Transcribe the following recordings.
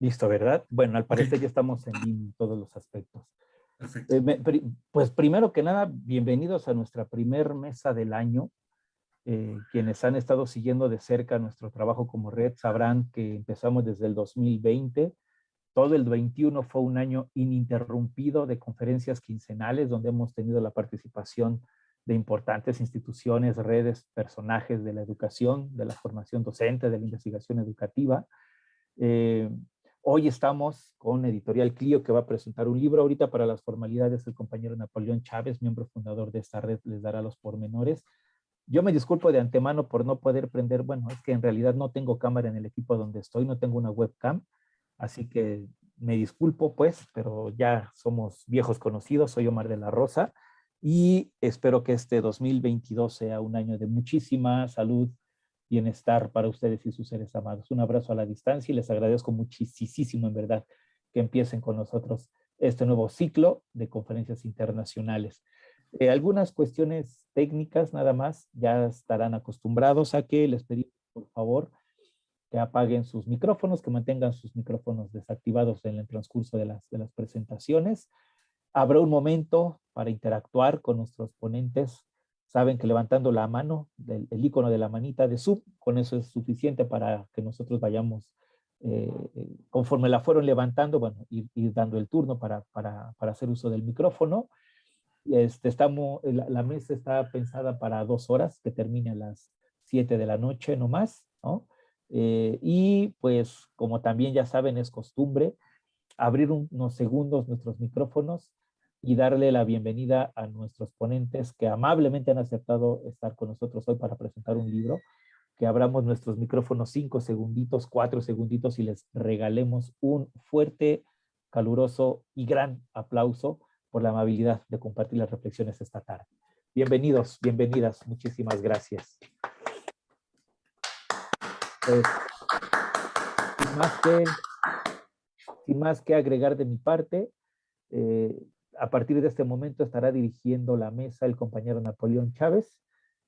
Listo, ¿verdad? Bueno, al Ok, parecer ya estamos en todos los aspectos. perfecto. Pues primero que nada, bienvenidos a nuestra primer mesa del año. Quienes han estado siguiendo de cerca nuestro trabajo como red sabrán que empezamos desde el 2020. Todo el 21 fue un año ininterrumpido de conferencias quincenales donde hemos tenido la participación de importantes instituciones, redes, personajes de la educación, de la formación docente, de la investigación educativa. Eh, Hoy estamos con Editorial Clio, que va a presentar un libro. Ahorita, para las formalidades, el compañero Napoleón Chávez, miembro fundador de esta red, les dará los pormenores. Yo me disculpo de antemano por no poder prender, bueno, es que en realidad no tengo cámara en el equipo donde estoy, no tengo una webcam, así que me disculpo pues, pero ya somos viejos conocidos. Soy Omar de la Rosa y espero que este 2022 sea un año de muchísima salud, bienestar para ustedes y sus seres amados. Un abrazo a la distancia y les agradezco muchísimo, en verdad, que empiecen con nosotros este nuevo ciclo de conferencias internacionales. Algunas cuestiones técnicas nada más, ya estarán acostumbrados a que les pedimos, por favor, que apaguen sus micrófonos, que mantengan sus micrófonos desactivados en el transcurso de las presentaciones. Habrá un momento para interactuar con nuestros ponentes. Saben que levantando la mano, el icono de la manita de Zoom, con eso es suficiente para que nosotros vayamos, conforme la fueron levantando, bueno, ir dando el turno para hacer uso del micrófono. La mesa está pensada para 2 horas, que termine a las 7 de la noche, no más, ¿no? Y pues, como también ya saben, es costumbre abrir unos segundos nuestros micrófonos y darle la bienvenida a nuestros ponentes que amablemente han aceptado estar con nosotros hoy para presentar un libro, que abramos nuestros micrófonos 5 segunditos, 4 segunditos y les regalemos un fuerte, caluroso y gran aplauso por la amabilidad de compartir las reflexiones esta tarde. Bienvenidos, bienvenidas, muchísimas gracias. Pues, sin más que, sin más que agregar de mi parte, eh, a partir de este momento estará dirigiendo la mesa el compañero Napoleón Chávez.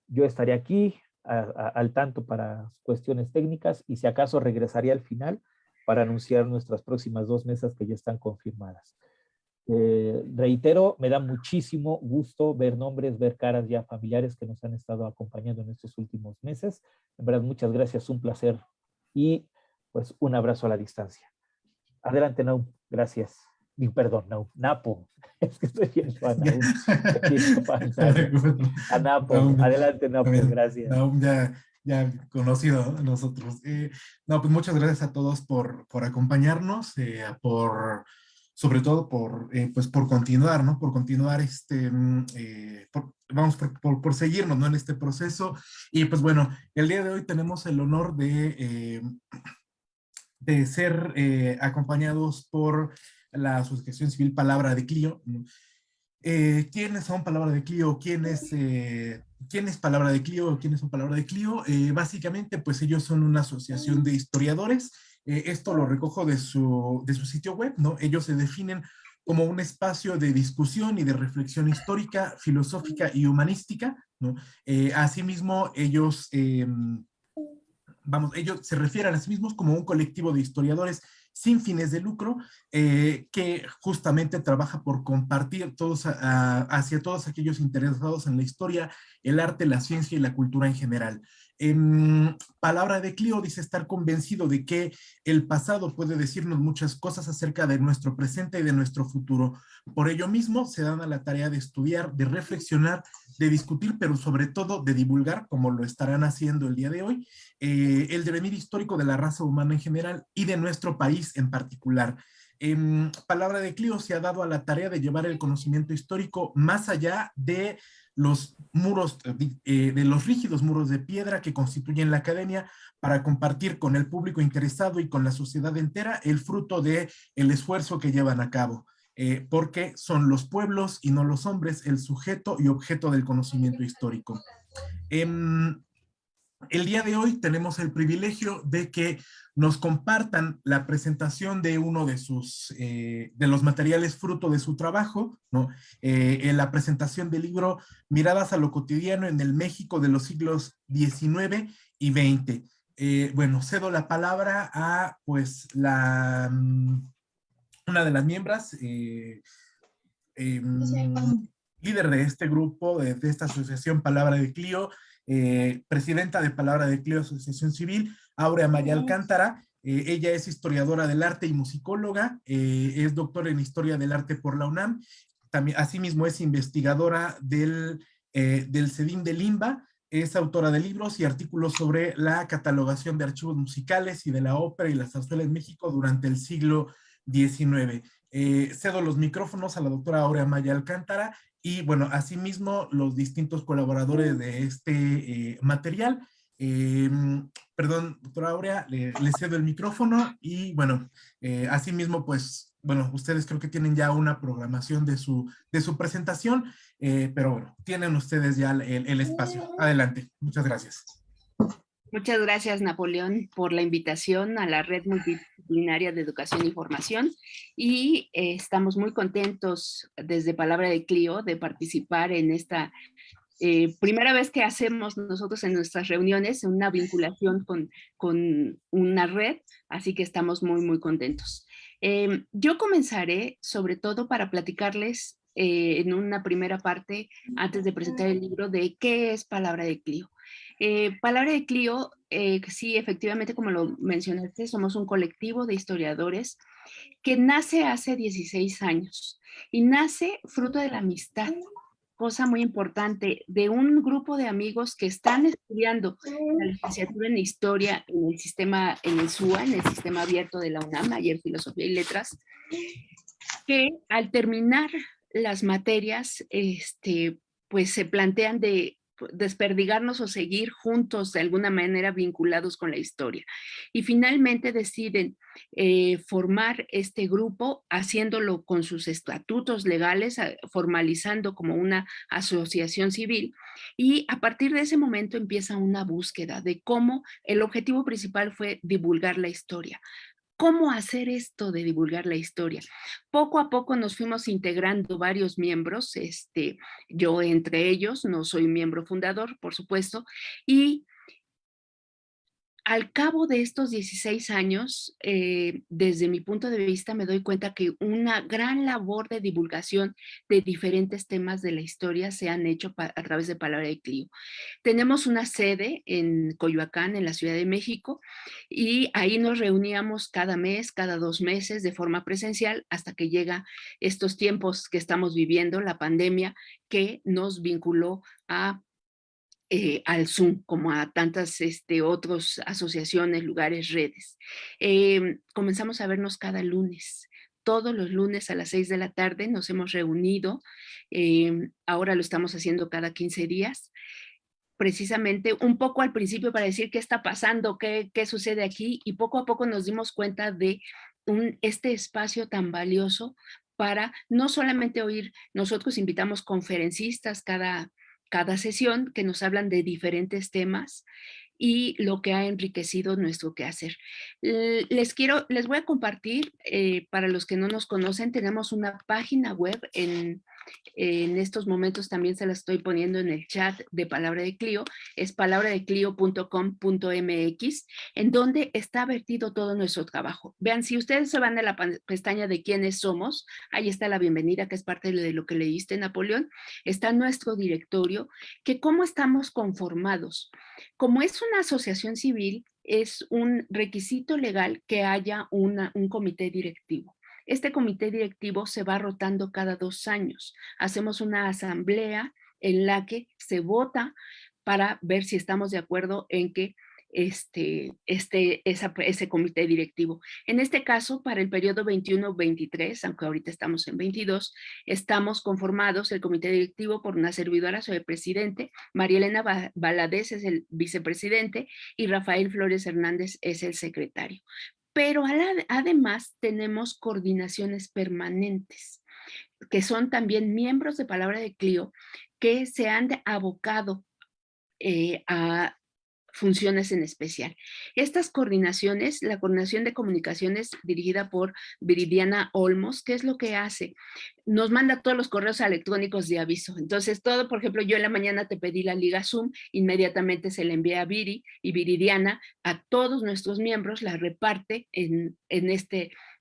Yo estaré aquí al tanto para cuestiones técnicas y si acaso regresaré al final para anunciar nuestras próximas 2 mesas que ya están confirmadas. Reitero, me da muchísimo gusto ver nombres, ver caras ya familiares que nos han estado acompañando en estos últimos meses. En verdad, muchas gracias, un placer y pues un abrazo a la distancia. Adelante, Naum, gracias. Perdón, Naum, Napo. Es que estoy viendo a Naum. A Napo. Naum, Adelante, Napo, gracias. Naum ya conocido a nosotros. No, pues muchas gracias a todos por acompañarnos, sobre todo pues por continuar, ¿no? Por continuar por seguirnos, ¿no? En este proceso. Y pues bueno, el día de hoy tenemos el honor de ser acompañados por la Asociación Civil Palabra de Clio. ¿Quiénes son Palabra de Clio? ¿Quién es Palabra de Clio? ¿Quiénes son Palabra de Clio? Básicamente, pues ellos son una asociación de historiadores. Esto lo recojo de su sitio web, ¿no? Ellos se definen como un espacio de discusión y de reflexión histórica, filosófica y humanística, ¿no? Asimismo, ellos se refieren a sí mismos como un colectivo de historiadores sin fines de lucro, que justamente trabaja por compartir hacia todos aquellos interesados en la historia, el arte, la ciencia y la cultura en general. Palabra de Clio dice estar convencido de que el pasado puede decirnos muchas cosas acerca de nuestro presente y de nuestro futuro. Por ello mismo se dan a la tarea de estudiar, de reflexionar, de discutir, pero sobre todo de divulgar, como lo estarán haciendo el día de hoy, el devenir histórico de la raza humana en general y de nuestro país en particular. Palabra de Clio se ha dado a la tarea de llevar el conocimiento histórico más allá de los muros, de los rígidos muros de piedra que constituyen la academia, para compartir con el público interesado y con la sociedad entera el fruto del esfuerzo que llevan a cabo. Porque son los pueblos y no los hombres el sujeto y objeto del conocimiento histórico. El día de hoy tenemos el privilegio de que nos compartan la presentación de uno de los materiales fruto de su trabajo, ¿no? En la presentación del libro Miradas a lo cotidiano en el México de los siglos XIX y XX. Bueno, cedo la palabra a pues una de las miembros, líder de este grupo, de esta asociación Palabra de Clio, presidenta de Palabra de Clio Asociación Civil, Aurea Maya Alcántara. Ella es historiadora del arte y musicóloga, es doctora en Historia del Arte por la UNAM, también, asimismo es investigadora del CEDIM de Limba, es autora de libros y artículos sobre la catalogación de archivos musicales y de la ópera y la zarzuela en México durante el siglo XIX. Cedo los micrófonos a la doctora Aurea Maya Alcántara y, bueno, asimismo, los distintos colaboradores de este material. Eh, Perdón, doctora Aurea, le cedo el micrófono y, bueno, asimismo, pues, bueno, ustedes creo que tienen ya una programación de su presentación, pero bueno, tienen ustedes ya el espacio. Adelante, muchas gracias. Muchas gracias, Napoleón, por la invitación a la Red Multidisciplinaria de Educación y Formación y estamos muy contentos desde Palabra de Clio de participar en esta primera vez que hacemos nosotros en nuestras reuniones una vinculación con una red, así que estamos muy, muy contentos. Yo comenzaré sobre todo para platicarles en una primera parte, antes de presentar el libro, de qué es Palabra de Clio. Palabra de Clio, sí, efectivamente, como lo mencionaste, somos un colectivo de historiadores que nace hace 16 años y nace fruto de la amistad, cosa muy importante, de un grupo de amigos que están estudiando la licenciatura en Historia en el sistema, en el SUA, en el sistema abierto de la UNAM, ayer Filosofía y Letras, que al terminar las materias, pues se plantean de desperdigarnos o seguir juntos de alguna manera vinculados con la historia. Y finalmente deciden formar este grupo haciéndolo con sus estatutos legales, formalizando como una asociación civil y a partir de ese momento empieza una búsqueda de cómo el objetivo principal fue divulgar la historia. ¿Cómo hacer esto de divulgar la historia? Poco a poco nos fuimos integrando varios miembros, yo entre ellos, no soy miembro fundador, por supuesto, y al cabo de estos 16 años, desde mi punto de vista, me doy cuenta que una gran labor de divulgación de diferentes temas de la historia se han hecho a través de Palabra de Clio. Tenemos una sede en Coyoacán, en la Ciudad de México, y ahí nos reuníamos cada mes, cada 2 meses de forma presencial hasta que llega estos tiempos que estamos viviendo, la pandemia, que nos vinculó al Zoom, como a tantas otras asociaciones, lugares, redes. Comenzamos a vernos cada lunes. Todos los lunes a las 6 de la tarde nos hemos reunido. Ahora lo estamos haciendo cada 15 días. Precisamente un poco al principio para decir qué está pasando, qué sucede aquí, y poco a poco nos dimos cuenta de este espacio tan valioso para no solamente oír, nosotros invitamos conferencistas cada sesión que nos hablan de diferentes temas y lo que ha enriquecido nuestro quehacer. Les voy a compartir, para los que no nos conocen, tenemos una página web en estos momentos también se la estoy poniendo en el chat de Palabra de Clio, es palabradeclio.com.mx, en donde está vertido todo nuestro trabajo. Vean, si ustedes se van a la pestaña de quiénes somos, ahí está la bienvenida, que es parte de lo que leíste, Napoleón, está nuestro directorio, que cómo estamos conformados. Como es una asociación civil, es un requisito legal que haya un comité directivo. Este comité directivo se va rotando cada 2 años. Hacemos una asamblea en la que se vota para ver si estamos de acuerdo en que ese comité directivo. En este caso, para el periodo 21-23, aunque ahorita estamos en 22, estamos conformados el comité directivo por una servidora, soy el presidente, María Elena Valadez es el vicepresidente y Rafael Flores Hernández es el secretario. Pero además tenemos coordinaciones permanentes, que son también miembros de Palabra de Clio, que se han abocado a funciones en especial. Estas coordinaciones, la coordinación de comunicaciones dirigida por Viridiana Olmos, ¿qué es lo que hace? Nos manda todos los correos electrónicos de aviso. Entonces, todo, por ejemplo, yo en la mañana te pedí la liga Zoom, inmediatamente se la envía a Viri y Viridiana a todos nuestros miembros la reparte en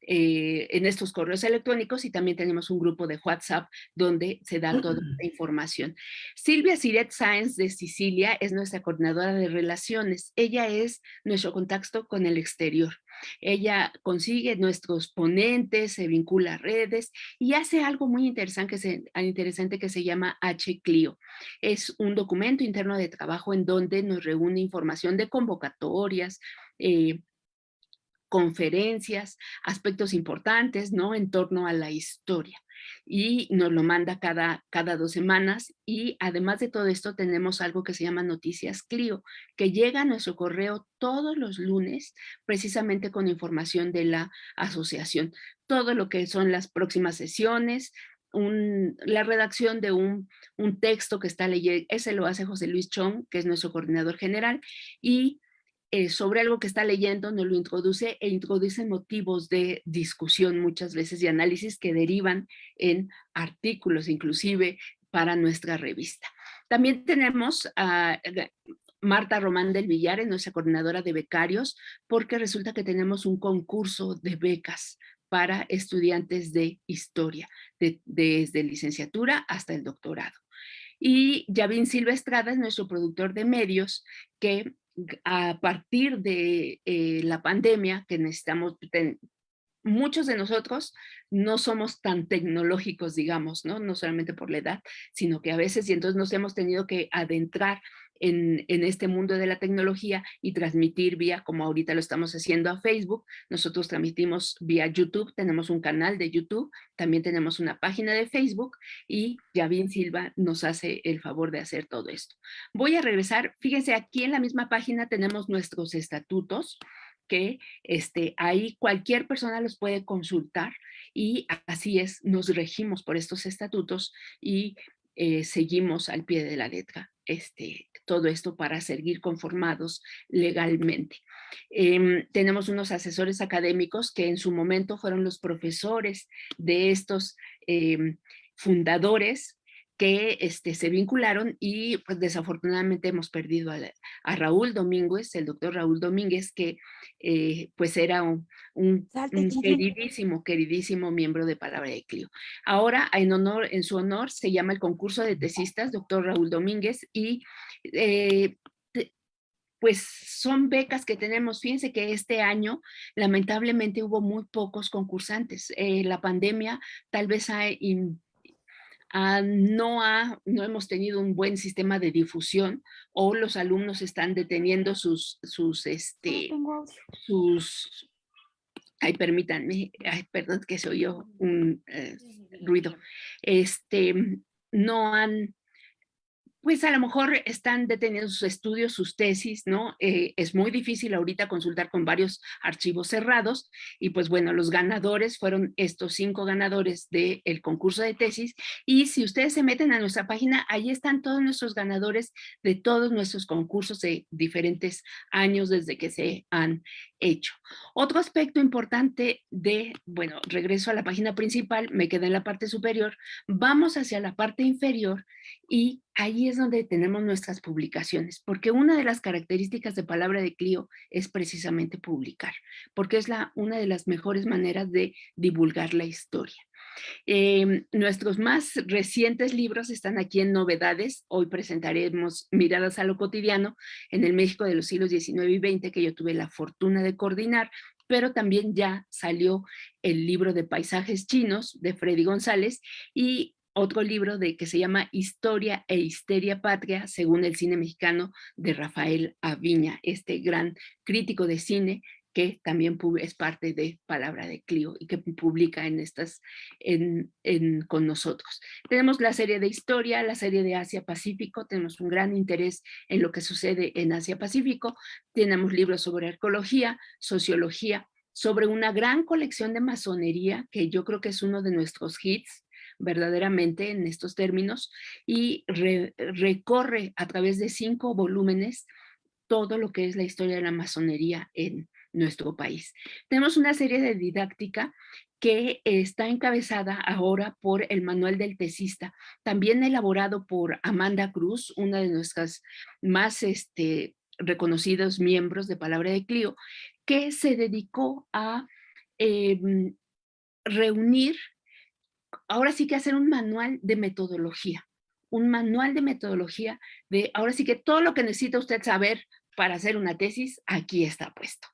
estos correos electrónicos, y también tenemos un grupo de WhatsApp donde se da toda esta información. Silvia Siret Sáenz de Sicilia es nuestra coordinadora de relaciones. Ella es nuestro contacto con el exterior. Ella consigue nuestros ponentes, se vincula a redes y hace algo muy interesante que se llama H-Clio. Es un documento interno de trabajo en donde nos reúne información de convocatorias, conferencias, aspectos importantes, ¿no? En torno a la historia. Y nos lo manda cada 2 semanas. Y además de todo esto, tenemos algo que se llama Noticias Clio, que llega a nuestro correo todos los lunes, precisamente con información de la asociación. Todo lo que son las próximas sesiones, la redacción de un texto que está leyendo, ese lo hace José Luis Chong, que es nuestro coordinador general, y sobre algo que está leyendo, nos lo introduce e introduce motivos de discusión muchas veces y análisis que derivan en artículos, inclusive para nuestra revista. También tenemos a Marta Román del Villar, es nuestra coordinadora de becarios, porque resulta que tenemos un concurso de becas para estudiantes de historia, desde licenciatura hasta el doctorado. Y Yavín Silva Estrada es nuestro productor de medios, que a partir de la pandemia, que necesitamos, muchos de nosotros no somos tan tecnológicos, digamos, ¿no? No solamente por la edad, sino que a veces, y entonces nos hemos tenido que adentrar en este mundo de la tecnología y transmitir vía, como ahorita lo estamos haciendo, a Facebook. Nosotros transmitimos vía YouTube, tenemos un canal de YouTube, también tenemos una página de Facebook, y Yavín Silva nos hace el favor de hacer todo esto. Voy a regresar, fíjense, aquí en la misma página tenemos nuestros estatutos, que ahí cualquier persona los puede consultar, y así es, nos regimos por estos estatutos y seguimos al pie de la letra todo esto para seguir conformados legalmente. Tenemos unos asesores académicos que en su momento fueron los profesores de estos fundadores, que se vincularon, y pues desafortunadamente hemos perdido a Raúl Domínguez, el doctor Raúl Domínguez, que pues era un queridísimo miembro de Palabra de Clio. Ahora, en su honor, se llama el concurso de tesistas, doctor Raúl Domínguez, y pues son becas que tenemos. Fíjense que este año lamentablemente hubo muy pocos concursantes. La pandemia tal vez no hemos tenido un buen sistema de difusión, o los alumnos están deteniendo ay, permítanme, perdón que se oyó un ruido. No han, pues a lo mejor están deteniendo sus estudios, sus tesis, ¿no? Es muy difícil ahorita consultar con varios archivos cerrados, y pues bueno, los ganadores fueron estos 5 ganadores del concurso de tesis, y si ustedes se meten a nuestra página, ahí están todos nuestros ganadores de todos nuestros concursos de diferentes años desde que se han hecho. Otro aspecto importante bueno, regreso a la página principal, me quedé en la parte superior, vamos hacia la parte inferior, y ahí es donde tenemos nuestras publicaciones, porque una de las características de Palabra de Clio es precisamente publicar, porque es una de las mejores maneras de divulgar la historia. Nuestros más recientes libros están aquí en novedades. Hoy presentaremos Miradas a lo cotidiano en el México de los siglos XIX y XX, que yo tuve la fortuna de coordinar, pero también ya salió el libro de paisajes chinos de Freddy González, y otro libro que se llama Historia e Histeria Patria, según el cine mexicano, de Rafael Aviña, este gran crítico de cine que también es parte de Palabra de Clio y que publica con nosotros. Tenemos la serie de historia, la serie de Asia-Pacífico, tenemos un gran interés en lo que sucede en Asia-Pacífico, tenemos libros sobre arqueología, sociología, sobre una gran colección de masonería, que yo creo que es uno de nuestros hits, verdaderamente en estos términos, y recorre a través de 5 volúmenes todo lo que es la historia de la masonería en nuestro país. Tenemos una serie de didáctica que está encabezada ahora por el Manual del Tesista, también elaborado por Amanda Cruz, una de nuestras más reconocidos miembros de Palabra de Clio, que se dedicó a reunir, ahora sí que hacer un manual de metodología, de ahora sí que todo lo que necesita usted saber para hacer una tesis, aquí está puesto.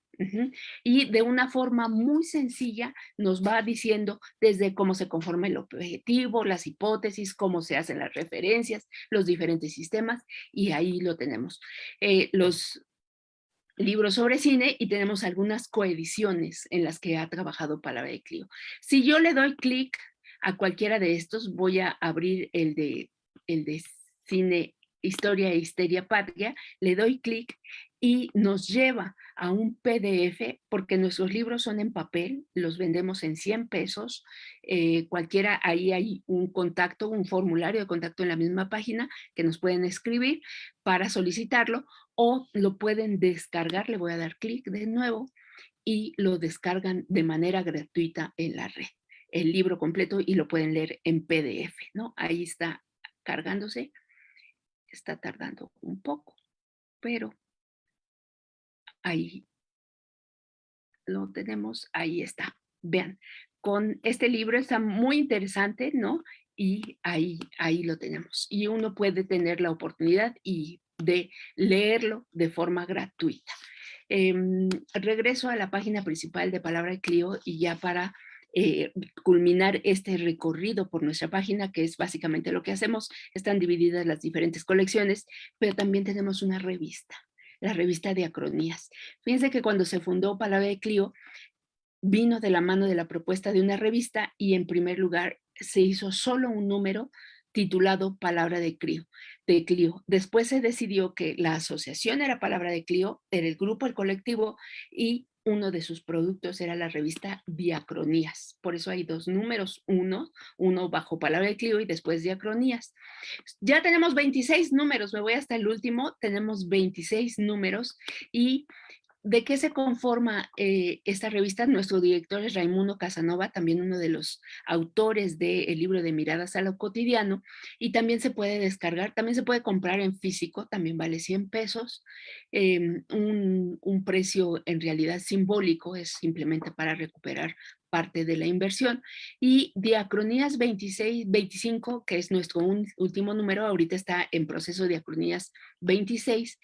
Y de una forma muy sencilla nos va diciendo desde cómo se conforma el objetivo, las hipótesis, cómo se hacen las referencias, los diferentes sistemas, y ahí lo tenemos. Los libros sobre cine, y tenemos algunas coediciones en las que ha trabajado Palabra de Clio. Si yo le doy clic a cualquiera de estos, voy a abrir el de cine, historia e histeria patria, le doy clic y nos lleva a un PDF, porque nuestros libros son en papel, los vendemos en 100 pesos, cualquiera, ahí hay un contacto, un formulario de contacto en la misma página que nos pueden escribir para solicitarlo, o lo pueden descargar, le voy a dar clic de nuevo, y lo descargan de manera gratuita en la red, el libro completo, y lo pueden leer en PDF, ¿no? Ahí está cargándose, está tardando un poco, pero ahí lo tenemos, ahí está. Vean, con este libro está muy interesante, ¿no? Y ahí lo tenemos. Y uno puede tener la oportunidad de leerlo de forma gratuita. Regreso a la página principal de Palabra de Clio, y ya para culminar este recorrido por nuestra página, que es básicamente lo que hacemos, están divididas las diferentes colecciones, pero también tenemos una revista, la revista Diacronías. Fíjense que cuando se fundó Palabra de Clio, vino de la mano de la propuesta de una revista, y en primer lugar se hizo solo un número titulado Palabra de Clio. Después se decidió que la asociación era Palabra de Clio, era el grupo, el colectivo, y uno de sus productos era la revista Diacronías. Por eso hay dos números, uno bajo Palabra de Clio y después Diacronías. Ya tenemos 26 números, me voy hasta el último, tenemos 26 números. ¿Y de qué se conforma esta revista? Nuestro director es Raimundo Casanova, también uno de los autores del libro de Miradas a lo Cotidiano, y también se puede descargar, también se puede comprar en físico, también vale 100 pesos, un precio en realidad simbólico, es simplemente para recuperar parte de la inversión. Y Diacronías 25, que es nuestro último número, ahorita está en proceso Diacronías 26.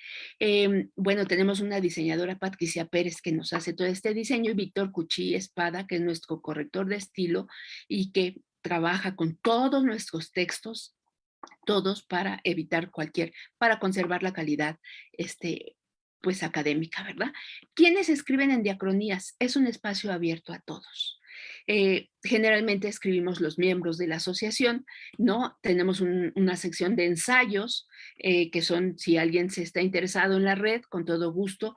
Bueno, tenemos una diseñadora, Patricia Pérez, que nos hace todo este diseño, y Víctor Cuchí Espada, que es nuestro corrector de estilo y que trabaja con todos nuestros textos, todos para evitar para conservar la calidad pues académica, ¿verdad? ¿Quiénes escriben en Diacronías? Es un espacio abierto a todos. Generalmente escribimos los miembros de la asociación, ¿no? Tenemos una sección de ensayos, que son, si alguien se está interesado en la red, con todo gusto,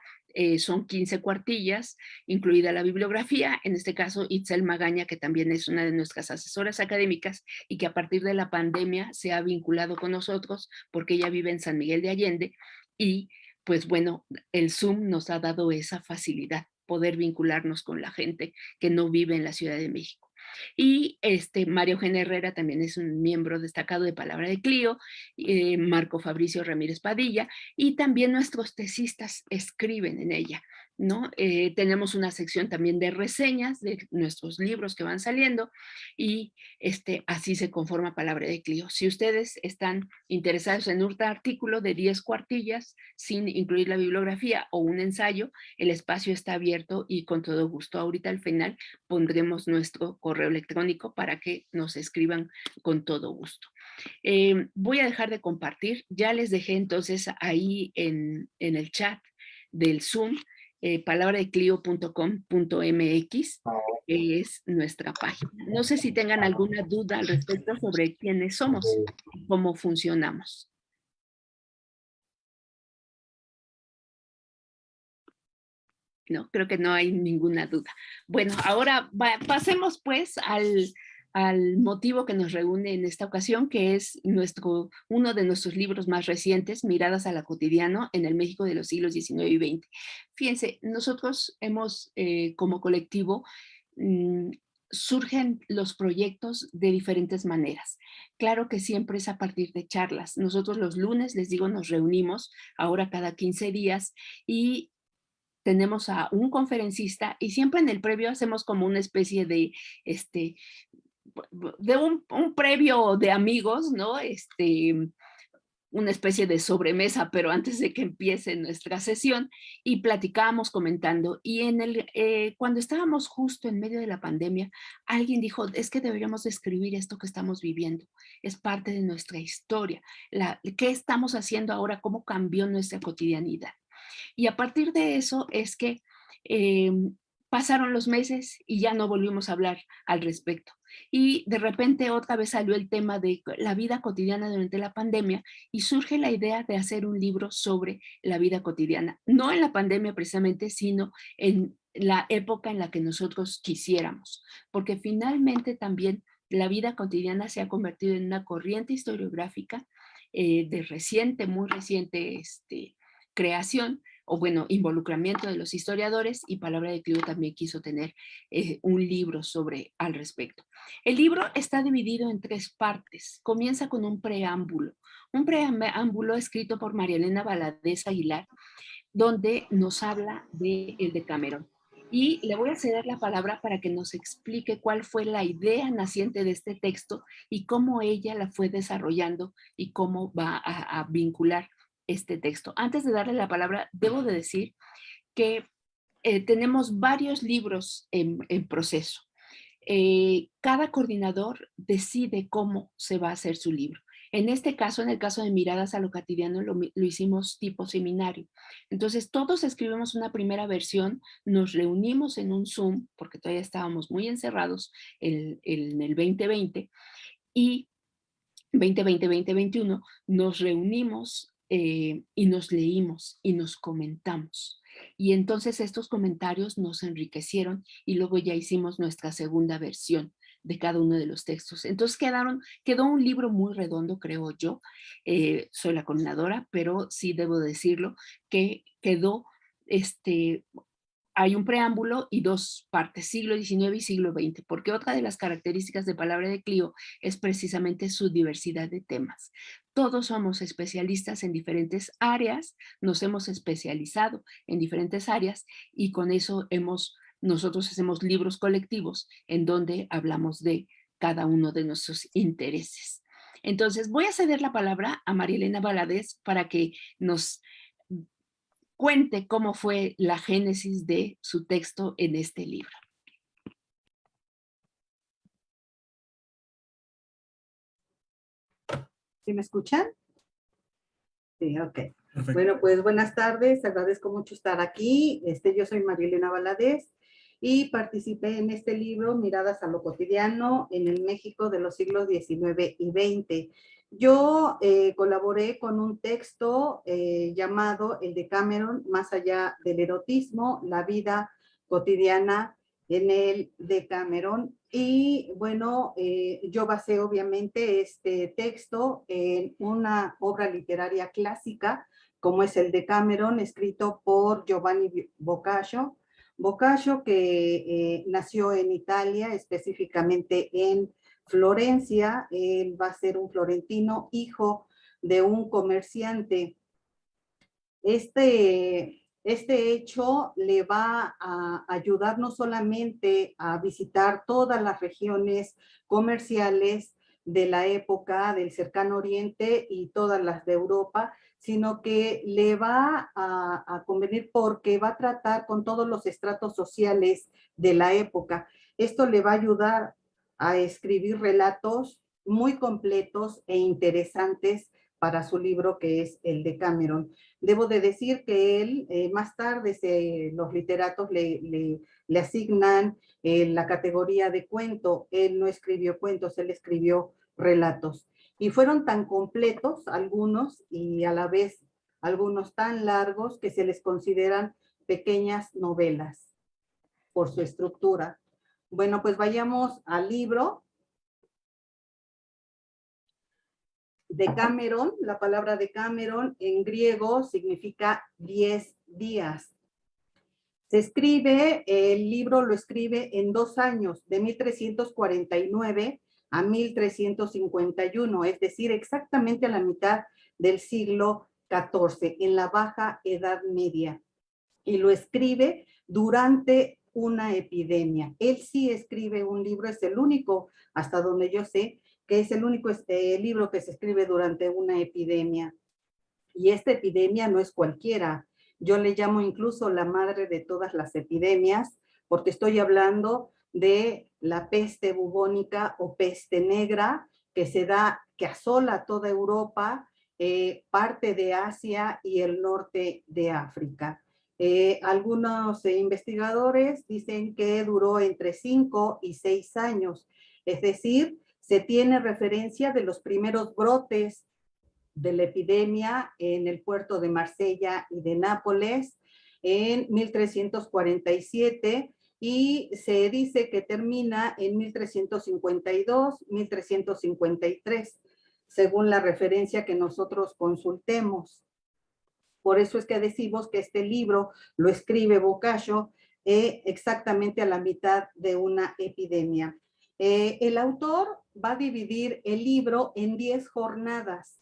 son 15 cuartillas, incluida la bibliografía. En este caso, Itzel Magaña, que también es una de nuestras asesoras académicas y que a partir de la pandemia se ha vinculado con nosotros porque ella vive en San Miguel de Allende, y pues bueno, el Zoom nos ha dado esa facilidad, poder vincularnos con la gente que no vive en la Ciudad de México. Y Mario Eugenia Herrera también es un miembro destacado de Palabra de Clio, Marco Fabricio Ramírez Padilla, y también nuestros tesistas escriben en ella, ¿no? Tenemos una sección también de reseñas de nuestros libros que van saliendo, y así se conforma Palabra de Clio. Si ustedes están interesados en un artículo de 10 cuartillas, sin incluir la bibliografía, o un ensayo, el espacio está abierto, y con todo gusto ahorita al final pondremos nuestro correo electrónico para que nos escriban con todo gusto. Voy a dejar de compartir, ya les dejé entonces ahí en el chat del Zoom, palabradeclio.com.mx, es nuestra página. No sé si tengan alguna duda al respecto sobre quiénes somos y cómo funcionamos. No, creo que no hay ninguna duda. Bueno, ahora pasemos pues al motivo que nos reúne en esta ocasión, que es uno de nuestros libros más recientes, Miradas a lo cotidiano en el México de los siglos XIX y XX. Fíjense, nosotros hemos, como colectivo, surgen los proyectos de diferentes maneras. Claro que siempre es a partir de charlas. Nosotros los lunes, les digo, nos reunimos ahora cada 15 días y tenemos a un conferencista y siempre en el previo hacemos como una especie de, un previo de amigos, ¿no? Una especie de sobremesa, pero antes de que empiece nuestra sesión, y platicábamos comentando. Y cuando estábamos justo en medio de la pandemia, alguien dijo, es que deberíamos escribir esto que estamos viviendo. Es parte de nuestra historia. ¿Qué estamos haciendo ahora? ¿Cómo cambió nuestra cotidianidad? Y a partir de eso es que pasaron los meses y ya no volvimos a hablar al respecto. Y de repente otra vez salió el tema de la vida cotidiana durante la pandemia y surge la idea de hacer un libro sobre la vida cotidiana. No en la pandemia precisamente, sino en la época en la que nosotros quisiéramos. Porque finalmente también la vida cotidiana se ha convertido en una corriente historiográfica de reciente, muy reciente creación, o bueno, involucramiento de los historiadores, y Palabra de Clio también quiso tener un libro al respecto. El libro está dividido en 3 partes. Comienza con un preámbulo escrito por María Elena Valadez Aguilar, donde nos habla de el Decameron. Y le voy a ceder la palabra para que nos explique cuál fue la idea naciente de este texto y cómo ella la fue desarrollando y cómo va a vincular este texto. Antes de darle la palabra, debo de decir que tenemos varios libros en proceso. Cada coordinador decide cómo se va a hacer su libro. En este caso, en el caso de Miradas a lo cotidiano, lo hicimos tipo seminario. Entonces, todos escribimos una primera versión, nos reunimos en un Zoom, porque todavía estábamos muy encerrados en el 2020, y 2020-2021, nos reunimos y nos leímos y nos comentamos. Y entonces estos comentarios nos enriquecieron y luego ya hicimos nuestra segunda versión de cada uno de los textos. Entonces quedó un libro muy redondo, creo yo. Soy la coordinadora, pero sí debo decirlo que quedó hay un preámbulo y 2 partes, siglo XIX y siglo XX, porque otra de las características de Palabra de Clio es precisamente su diversidad de temas. Todos somos especialistas en diferentes áreas, nos hemos especializado en diferentes áreas y con eso nosotros hacemos libros colectivos en donde hablamos de cada uno de nuestros intereses. Entonces voy a ceder la palabra a María Elena Valadez para que nos cuente cómo fue la génesis de su texto en este libro. ¿Sí me escuchan? Sí, ok. Perfecto. Bueno, pues buenas tardes, agradezco mucho estar aquí. Yo soy María Elena Valadez y participé en este libro, Miradas a lo cotidiano, en el México de los siglos XIX y XX. Yo colaboré con un texto llamado El Decameron, más allá del erotismo, la vida cotidiana en el Decameron. Y bueno, yo basé obviamente este texto en una obra literaria clásica, como es el Decameron, escrito por Giovanni Boccaccio. Boccaccio, que nació en Italia, específicamente en Florencia. Él va a ser un florentino, hijo de un comerciante. Este hecho le va a ayudar no solamente a visitar todas las regiones comerciales de la época del Cercano Oriente y todas las de Europa, sino que le va a convenir porque va a tratar con todos los estratos sociales de la época. Esto le va a ayudar a escribir relatos muy completos e interesantes para su libro, que es el Decameron. Debo de decir que él, más tarde, los literatos le asignan la categoría de cuento. Él no escribió cuentos, él escribió relatos. Y fueron tan completos algunos y a la vez algunos tan largos que se les consideran pequeñas novelas por su estructura. Bueno, pues vayamos al libro. Decameron, la palabra Decameron en griego significa 10 días. Se escribe, el libro lo escribe en 2 años, de 1349 a 1351, es decir, exactamente a la mitad del siglo XIV, en la Baja Edad Media. Y lo escribe durante una epidemia. Él sí escribe un libro, es el único, hasta donde yo sé, que es el único libro que se escribe durante una epidemia. Y esta epidemia no es cualquiera. Yo le llamo incluso la madre de todas las epidemias, porque estoy hablando de la peste bubónica o peste negra que asola toda Europa, parte de Asia y el norte de África. Algunos investigadores dicen que duró entre 5 y 6 años, es decir, se tiene referencia de los primeros brotes de la epidemia en el puerto de Marsella y de Nápoles en 1347 y se dice que termina en 1352, 1353, según la referencia que nosotros consultemos. Por eso es que decimos que este libro lo escribe Boccaccio exactamente a la mitad de una epidemia. El autor va a dividir el libro en 10 jornadas,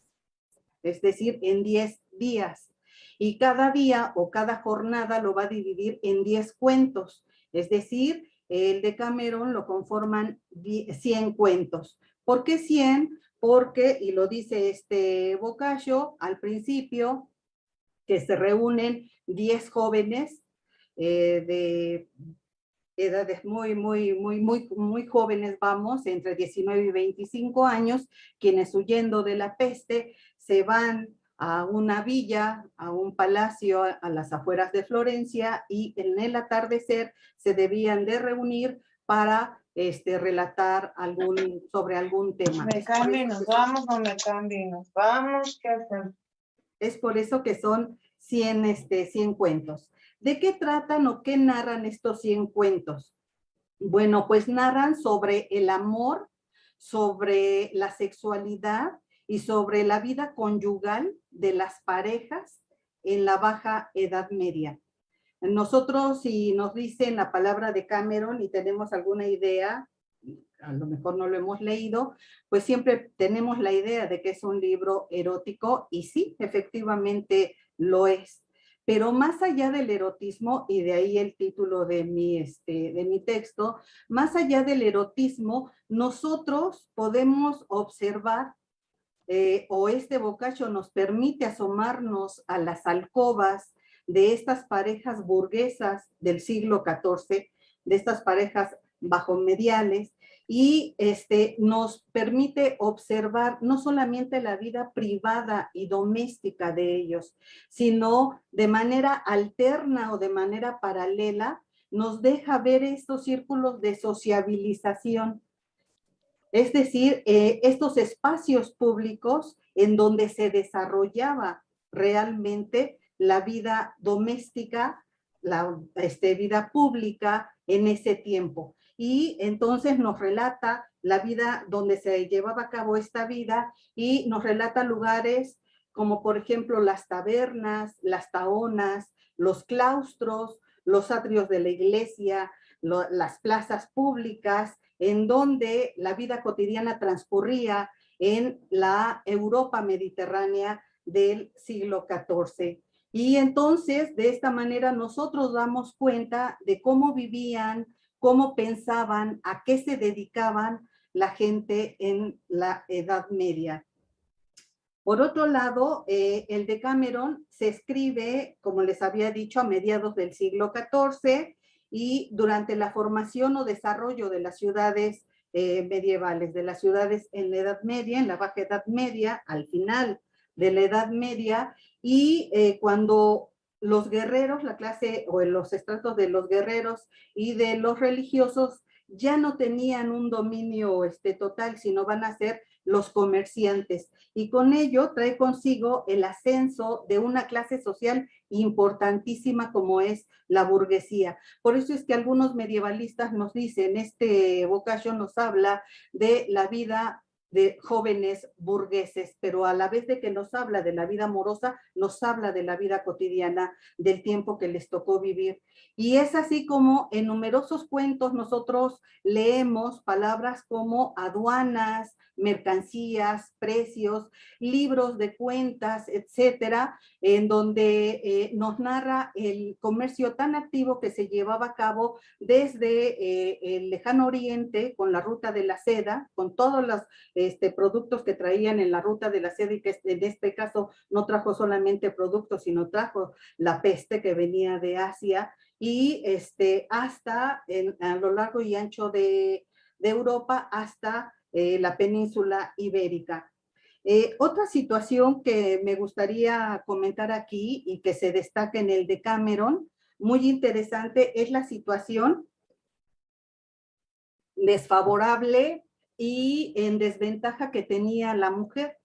es decir, en 10 días. Y cada día o cada jornada lo va a dividir en 10 cuentos, es decir, el Decameron lo conforman 100 cuentos. ¿Por qué 100? Porque, y lo dice Boccaccio al principio, que se reúnen 10 jóvenes de edades muy jóvenes, vamos, entre 19 y 25 años, quienes huyendo de la peste se van a una villa, a un palacio a las afueras de Florencia y en el atardecer se debían de reunir para relatar sobre algún tema. Me cambien, nos vamos o me cambien, nos vamos, ¿qué hacemos? Es por eso que son 100 cuentos. ¿De qué tratan o qué narran estos 100 cuentos? Bueno, pues narran sobre el amor, sobre la sexualidad y sobre la vida conyugal de las parejas en la Baja Edad Media. Nosotros, si nos dicen la palabra Decameron y tenemos alguna idea, a lo mejor no lo hemos leído, pues siempre tenemos la idea de que es un libro erótico y sí, efectivamente lo es. Pero más allá del erotismo, y de ahí el título de mi texto, más allá del erotismo, nosotros podemos observar, o Boccaccio nos permite asomarnos a las alcobas de estas parejas burguesas del siglo XIV, de estas parejas bajomediales, y nos permite observar no solamente la vida privada y doméstica de ellos, sino de manera alterna o de manera paralela, nos deja ver estos círculos de sociabilización. Es decir, estos espacios públicos en donde se desarrollaba realmente la vida doméstica, la vida pública en ese tiempo. Y entonces nos relata la vida donde se llevaba a cabo esta vida y nos relata lugares como por ejemplo las tabernas, las taonas, los claustros, los atrios de la iglesia, las plazas públicas, en donde la vida cotidiana transcurría en la Europa mediterránea del siglo XIV. Y entonces, de esta manera, nosotros damos cuenta de cómo vivían, cómo pensaban, a qué se dedicaban la gente en la Edad Media. Por otro lado, el Decameron se escribe, como les había dicho, a mediados del siglo XIV y durante la formación o desarrollo de las ciudades medievales, de las ciudades en la Edad Media, en la Baja Edad Media, al final de la Edad Media, y cuando los guerreros, la clase o los estratos de los guerreros y de los religiosos ya no tenían un dominio total, sino van a ser los comerciantes. Y con ello trae consigo el ascenso de una clase social importantísima como es la burguesía. Por eso es que algunos medievalistas nos dicen, Boccaccio nos habla de la vida de jóvenes burgueses, pero a la vez de que nos habla de la vida amorosa, nos habla de la vida cotidiana, del tiempo que les tocó vivir. Y es así como en numerosos cuentos nosotros leemos palabras como aduanas, mercancías, precios, libros de cuentas, etcétera, en donde nos narra el comercio tan activo que se llevaba a cabo desde el lejano oriente con la ruta de la seda, con todos los productos que traían en la ruta de la seda, y que en este caso no trajo solamente productos, sino trajo la peste que venía de Asia, y hasta a lo largo y ancho de Europa hasta la península ibérica. Otra situación que me gustaría comentar aquí y que se destaca en el Decameron, muy interesante, es la situación desfavorable y en desventaja que tenía la mujer.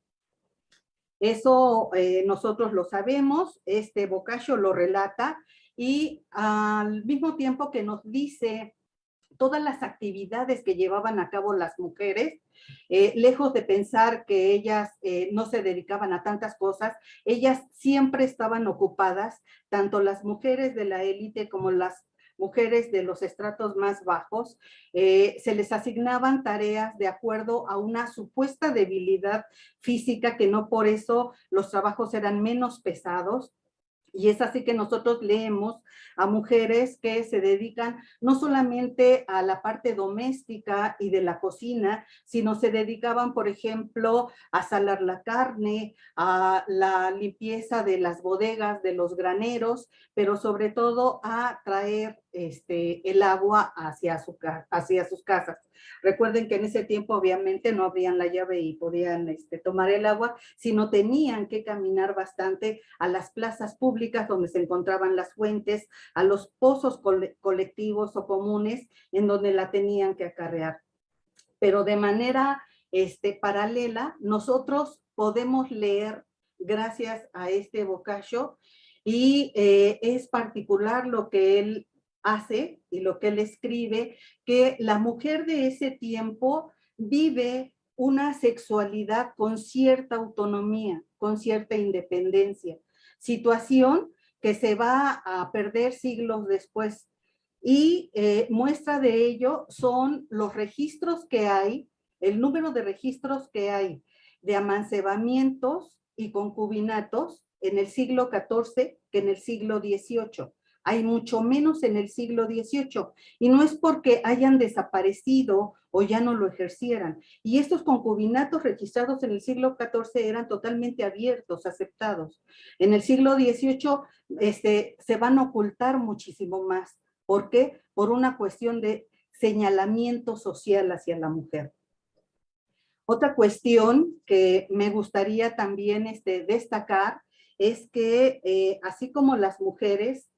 Eso nosotros lo sabemos, Boccaccio lo relata, y al mismo tiempo que nos dice todas las actividades que llevaban a cabo las mujeres, lejos de pensar que ellas no se dedicaban a tantas cosas, ellas siempre estaban ocupadas, tanto las mujeres de la élite como las mujeres de los estratos más bajos, se les asignaban tareas de acuerdo a una supuesta debilidad física, que no por eso los trabajos eran menos pesados. Y es así que nosotros leemos a mujeres que se dedican no solamente a la parte doméstica y de la cocina, sino se dedicaban, por ejemplo, a salar la carne, a la limpieza de las bodegas, de los graneros, pero sobre todo a traer el agua hacia sus casas. Recuerden que en ese tiempo obviamente no abrían la llave y podían tomar el agua, sino tenían que caminar bastante a las plazas públicas donde se encontraban las fuentes, a los pozos colectivos o comunes en donde la tenían que acarrear. Pero de manera paralela, nosotros podemos leer, gracias a Boccaccio, y es particular lo que él hace y lo que él escribe, que la mujer de ese tiempo vive una sexualidad con cierta autonomía, con cierta independencia, situación que se va a perder siglos después. Y muestra de ello son los registros que hay, el número de registros que hay de amancebamientos y concubinatos en el siglo XIV que en el siglo XVIII. Hay mucho menos en el siglo XVIII, y no es porque hayan desaparecido o ya no lo ejercieran. Y estos concubinatos registrados en el siglo XIV eran totalmente abiertos, aceptados. En el siglo XVIII se van a ocultar muchísimo más. ¿Por qué? Por una cuestión de señalamiento social hacia la mujer. Otra cuestión que me gustaría también destacar es que así como las mujeres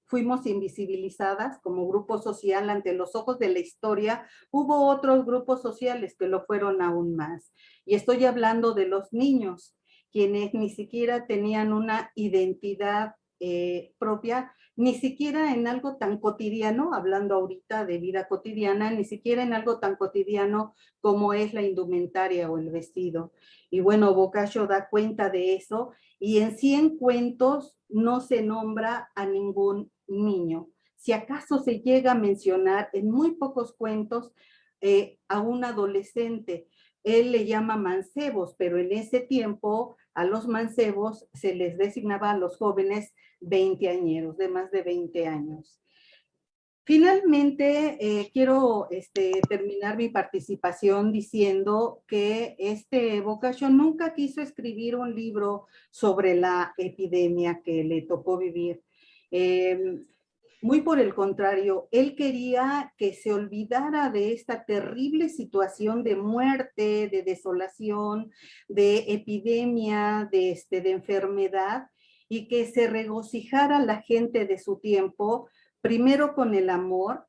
fuimos invisibilizadas como grupo social ante los ojos de la historia, hubo otros grupos sociales que lo fueron aún más. Y estoy hablando de los niños, quienes ni siquiera tenían una identidad propia, ni siquiera en algo tan cotidiano, hablando ahorita de vida cotidiana, ni siquiera en algo tan cotidiano como es la indumentaria o el vestido. Y bueno, Boccaccio da cuenta de eso, y en 100 cuentos no se nombra a ningún niño. Si acaso se llega a mencionar en muy pocos cuentos a un adolescente. Él le llama mancebos, pero en ese tiempo a los mancebos se les designaba a los jóvenes veinteañeros, de más de 20 años. Finalmente, quiero terminar mi participación diciendo que Boccaccio nunca quiso escribir un libro sobre la epidemia que le tocó vivir. Muy por el contrario, él quería que se olvidara de esta terrible situación de muerte, de desolación, de epidemia, de enfermedad, y que se regocijara la gente de su tiempo, primero con el amor,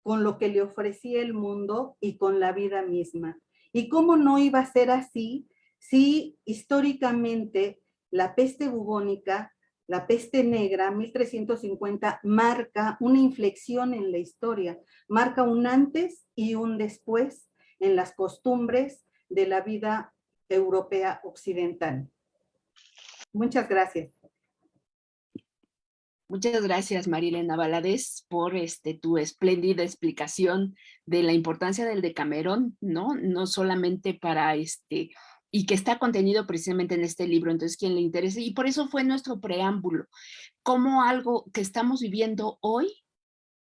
con lo que le ofrecía el mundo y con la vida misma. ¿Y cómo no iba a ser así si históricamente la peste bubónica, la peste negra, 1350, marca una inflexión en la historia, marca un antes y un después en las costumbres, de la vida europea occidental. Muchas gracias. Muchas gracias, Marilena Valadez, por tu espléndida explicación de la importancia del Decamerón, ¿no? No solamente para y que está contenido precisamente en este libro, entonces quien le interese, y por eso fue nuestro preámbulo, como algo que estamos viviendo hoy,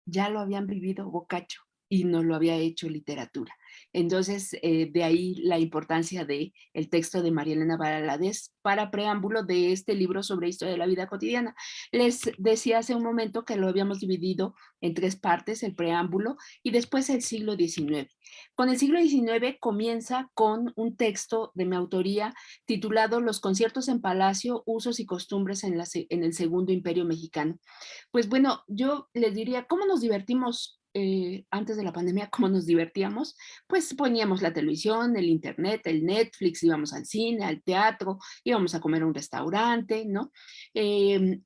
ya lo habían vivido Boccaccio y no lo había hecho literatura. Entonces, de ahí la importancia del texto de María Elena Valadez para preámbulo de este libro sobre historia de la vida cotidiana. Les decía hace un momento que lo habíamos dividido en 3 partes, el preámbulo y después el siglo XIX. Con el siglo XIX comienza con un texto de mi autoría titulado Los conciertos en Palacio, usos y costumbres en el Segundo Imperio Mexicano. Pues bueno, yo les diría, ¿cómo nos divertimos antes de la pandemia? ¿Cómo nos divertíamos? Pues poníamos la televisión, el internet, el Netflix, íbamos al cine, al teatro, íbamos a comer a un restaurante, ¿no?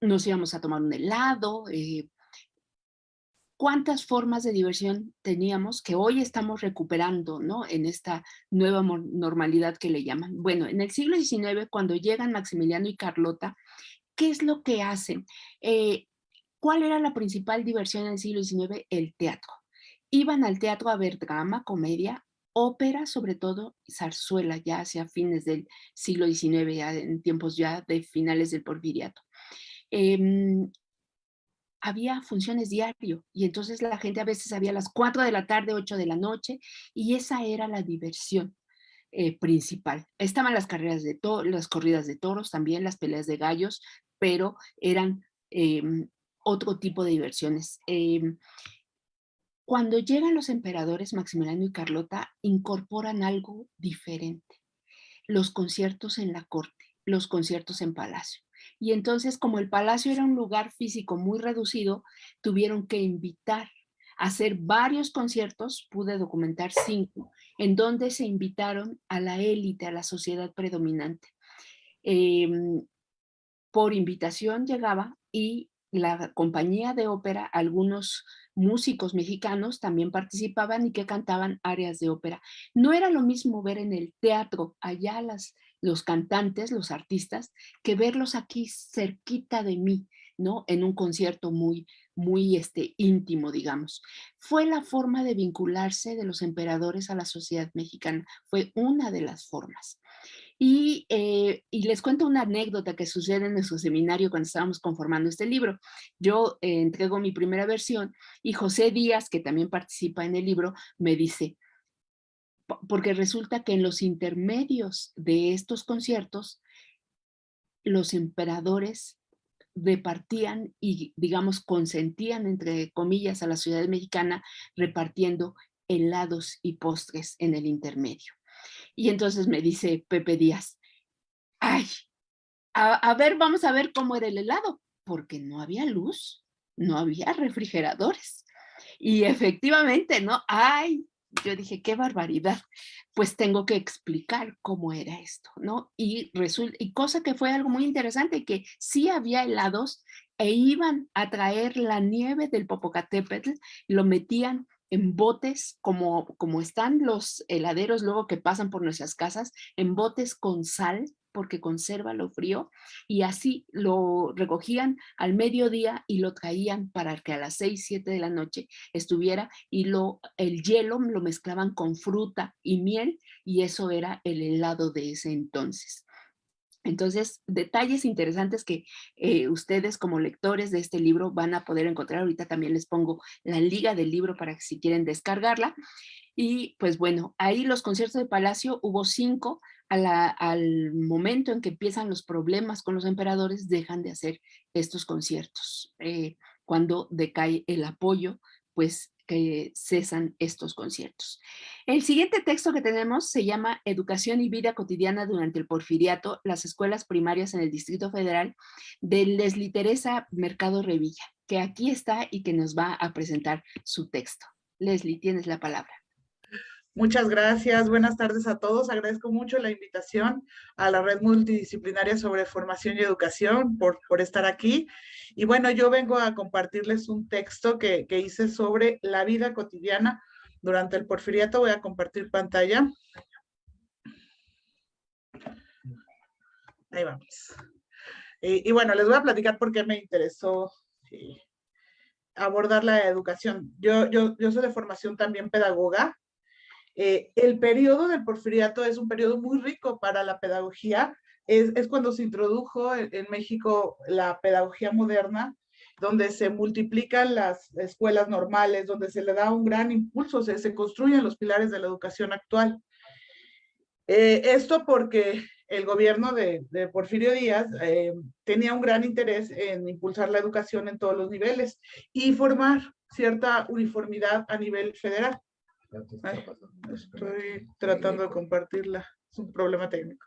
Nos íbamos a tomar un helado. ¿Cuántas formas de diversión teníamos que hoy estamos recuperando, ¿no? En esta nueva normalidad que le llaman. Bueno, en el siglo XIX, cuando llegan Maximiliano y Carlota, ¿qué es lo que hacen? ¿Cuál era la principal diversión en el siglo XIX? El teatro. Iban al teatro a ver drama, comedia, ópera, sobre todo, zarzuela, ya hacia fines del siglo XIX, ya en tiempos ya de finales del Porfiriato. Había funciones diario y entonces la gente a veces había a las 4 de la tarde, 8 de la noche, y esa era la diversión principal. Estaban las carreras de las corridas de toros, también las peleas de gallos, pero eran otro tipo de diversiones. Cuando llegan los emperadores Maximiliano y Carlota, incorporan algo diferente: los conciertos en la corte, los conciertos en palacio. Y entonces, como el palacio era un lugar físico muy reducido, tuvieron que invitar a hacer varios conciertos, pude documentar 5, en donde se invitaron a la élite, a la sociedad predominante. Por invitación llegaba, y la compañía de ópera, algunos músicos mexicanos también participaban y que cantaban áreas de ópera. No era lo mismo ver en el teatro allá los cantantes, los artistas, que verlos aquí cerquita de mí, ¿no? En un concierto muy íntimo, digamos. Fue la forma de vincularse de los emperadores a la sociedad mexicana, fue una de las formas. Y les cuento una anécdota que sucede en nuestro seminario cuando estábamos conformando este libro. Yo entrego mi primera versión y José Díaz, que también participa en el libro, me dice, porque resulta que en los intermedios de estos conciertos, los emperadores repartían y, digamos, consentían, entre comillas, a la ciudad mexicana repartiendo helados y postres en el intermedio. Y entonces me dice Pepe Díaz, ay, a ver, vamos a ver cómo era el helado, porque no había luz, no había refrigeradores. Y efectivamente, ¿no? Ay, yo dije, qué barbaridad. Pues tengo que explicar cómo era esto, ¿no? Y cosa que fue algo muy interesante, que sí había helados e iban a traer la nieve del Popocatépetl, lo metían en botes, como están los heladeros luego que pasan por nuestras casas, en botes con sal, porque conserva lo frío, y así lo recogían al mediodía y lo traían para que a las 6, 7 de la noche estuviera, y el hielo lo mezclaban con fruta y miel, y eso era el helado de ese entonces. Entonces, detalles interesantes que ustedes como lectores de este libro van a poder encontrar. Ahorita también les pongo la liga del libro para que si quieren descargarla. Y pues bueno, ahí los conciertos de Palacio hubo 5. Al momento en que empiezan los problemas con los emperadores, dejan de hacer estos conciertos. Cuando decae el apoyo, pues que cesan estos conciertos. El siguiente texto que tenemos se llama Educación y vida cotidiana durante el Porfiriato, las escuelas primarias en el Distrito Federal, de Leslie Teresa Mercado Revilla, que aquí está y que nos va a presentar su texto. Leslie, tienes la palabra. Muchas gracias, buenas tardes a todos. Agradezco mucho la invitación a la Red Multidisciplinaria sobre Formación y Educación por estar aquí. Y bueno, yo vengo a compartirles un texto que hice sobre la vida cotidiana durante el Porfiriato. Voy a compartir pantalla. Ahí vamos. Y bueno, les voy a platicar por qué me interesó abordar la educación. Yo soy de formación también pedagoga. El periodo del Porfiriato es un periodo muy rico para la pedagogía. Es cuando se introdujo en México la pedagogía moderna, donde se multiplican las escuelas normales, donde se le da un gran impulso, se construyen los pilares de la educación actual. Esto porque el gobierno de Porfirio Díaz tenía un gran interés en impulsar la educación en todos los niveles y formar cierta uniformidad a nivel federal. Ay, estoy tratando de compartirla, es un problema técnico.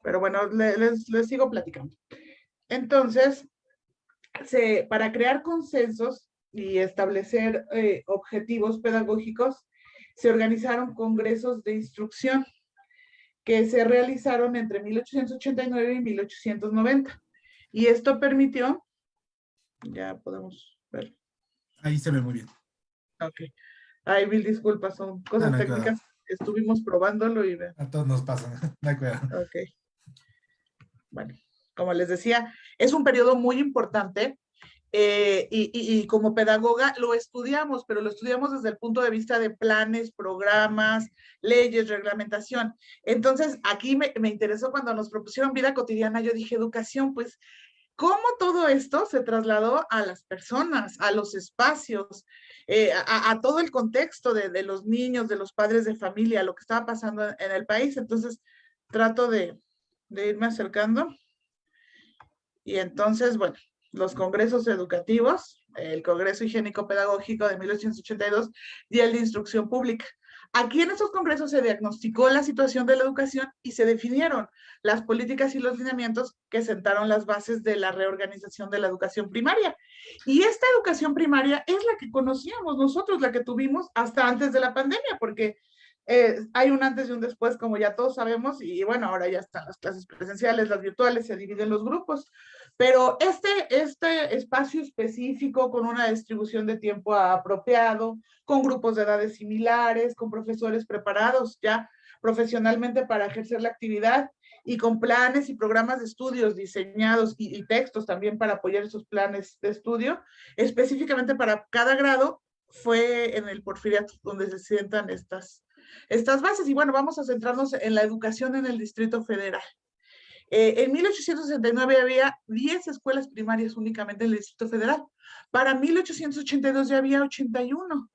Pero bueno, les sigo platicando. Entonces, para crear consensos y establecer objetivos pedagógicos, se organizaron congresos de instrucción que se realizaron entre 1889 y 1890. Y esto permitió, ya podemos ver. Ahí se ve muy bien. Ok. Ay, mil disculpas, son cosas no hay técnicas. cuidado. Estuvimos probándolo y vean. A todos nos pasa, no hay cuidado. Ok. Bueno, como les decía, es un periodo muy importante y como pedagoga lo estudiamos, pero lo estudiamos desde el punto de vista de planes, programas, leyes, reglamentación. Entonces, aquí me interesó cuando nos propusieron vida cotidiana, yo dije educación, pues, ¿cómo todo esto se trasladó a las personas, a los espacios, a todo el contexto de los niños, de los padres de familia, lo que estaba pasando en el país? Entonces, trato de irme acercando. Y entonces, bueno, los congresos educativos, el Congreso Higiénico Pedagógico de 1882 y el de Instrucción Pública. Aquí en estos congresos se diagnosticó la situación de la educación y se definieron las políticas y los lineamientos que sentaron las bases de la reorganización de la educación primaria. Y esta educación primaria es la que conocíamos nosotros, la que tuvimos hasta antes de la pandemia, porque hay un antes y un después, como ya todos sabemos, y bueno, ahora ya están las clases presenciales, las virtuales, se dividen los grupos, pero este espacio específico con una distribución de tiempo apropiado, con grupos de edades similares, con profesores preparados ya profesionalmente para ejercer la actividad y con planes y programas de estudios diseñados y textos también para apoyar esos planes de estudio, específicamente para cada grado, fue en el Porfiriato donde se sientan estas bases. Y bueno, vamos a centrarnos en la educación en el Distrito Federal. En 1869 había 10 escuelas primarias únicamente en el Distrito Federal. Para 1882 ya había 81.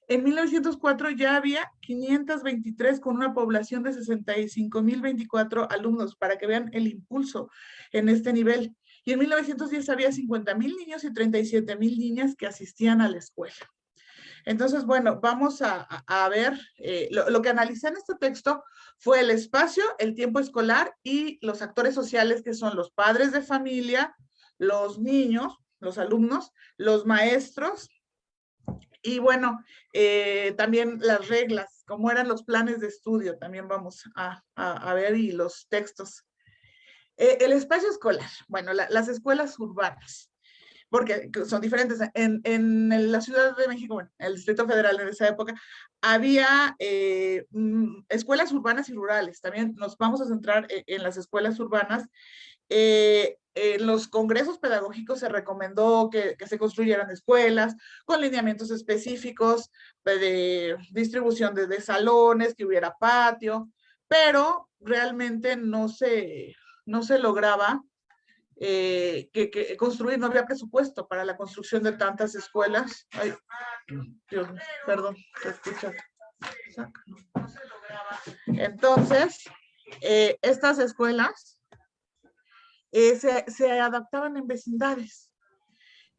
En 1904 ya había 523 con una población de 65,024 alumnos, para que vean el impulso en este nivel. Y en 1910 había 50,000 niños y 37,000 niñas que asistían a la escuela. Entonces, bueno, vamos a ver, lo que analicé en este texto fue el espacio, el tiempo escolar y los actores sociales, que son los padres de familia, los niños, los alumnos, los maestros, y bueno, también las reglas, cómo eran los planes de estudio, también vamos a ver, y los textos. El espacio escolar, bueno, las escuelas urbanas, porque son diferentes. En la Ciudad de México, bueno, en el Distrito Federal en esa época, había escuelas urbanas y rurales. También nos vamos a centrar en las escuelas urbanas. En los congresos pedagógicos se recomendó que se construyeran escuelas con lineamientos específicos de distribución de salones, que hubiera patio, pero realmente no se lograba que construir, no había presupuesto para la construcción de tantas escuelas. Ay, Dios, perdón, se escucha. Entonces, estas escuelas se adaptaban en vecindades.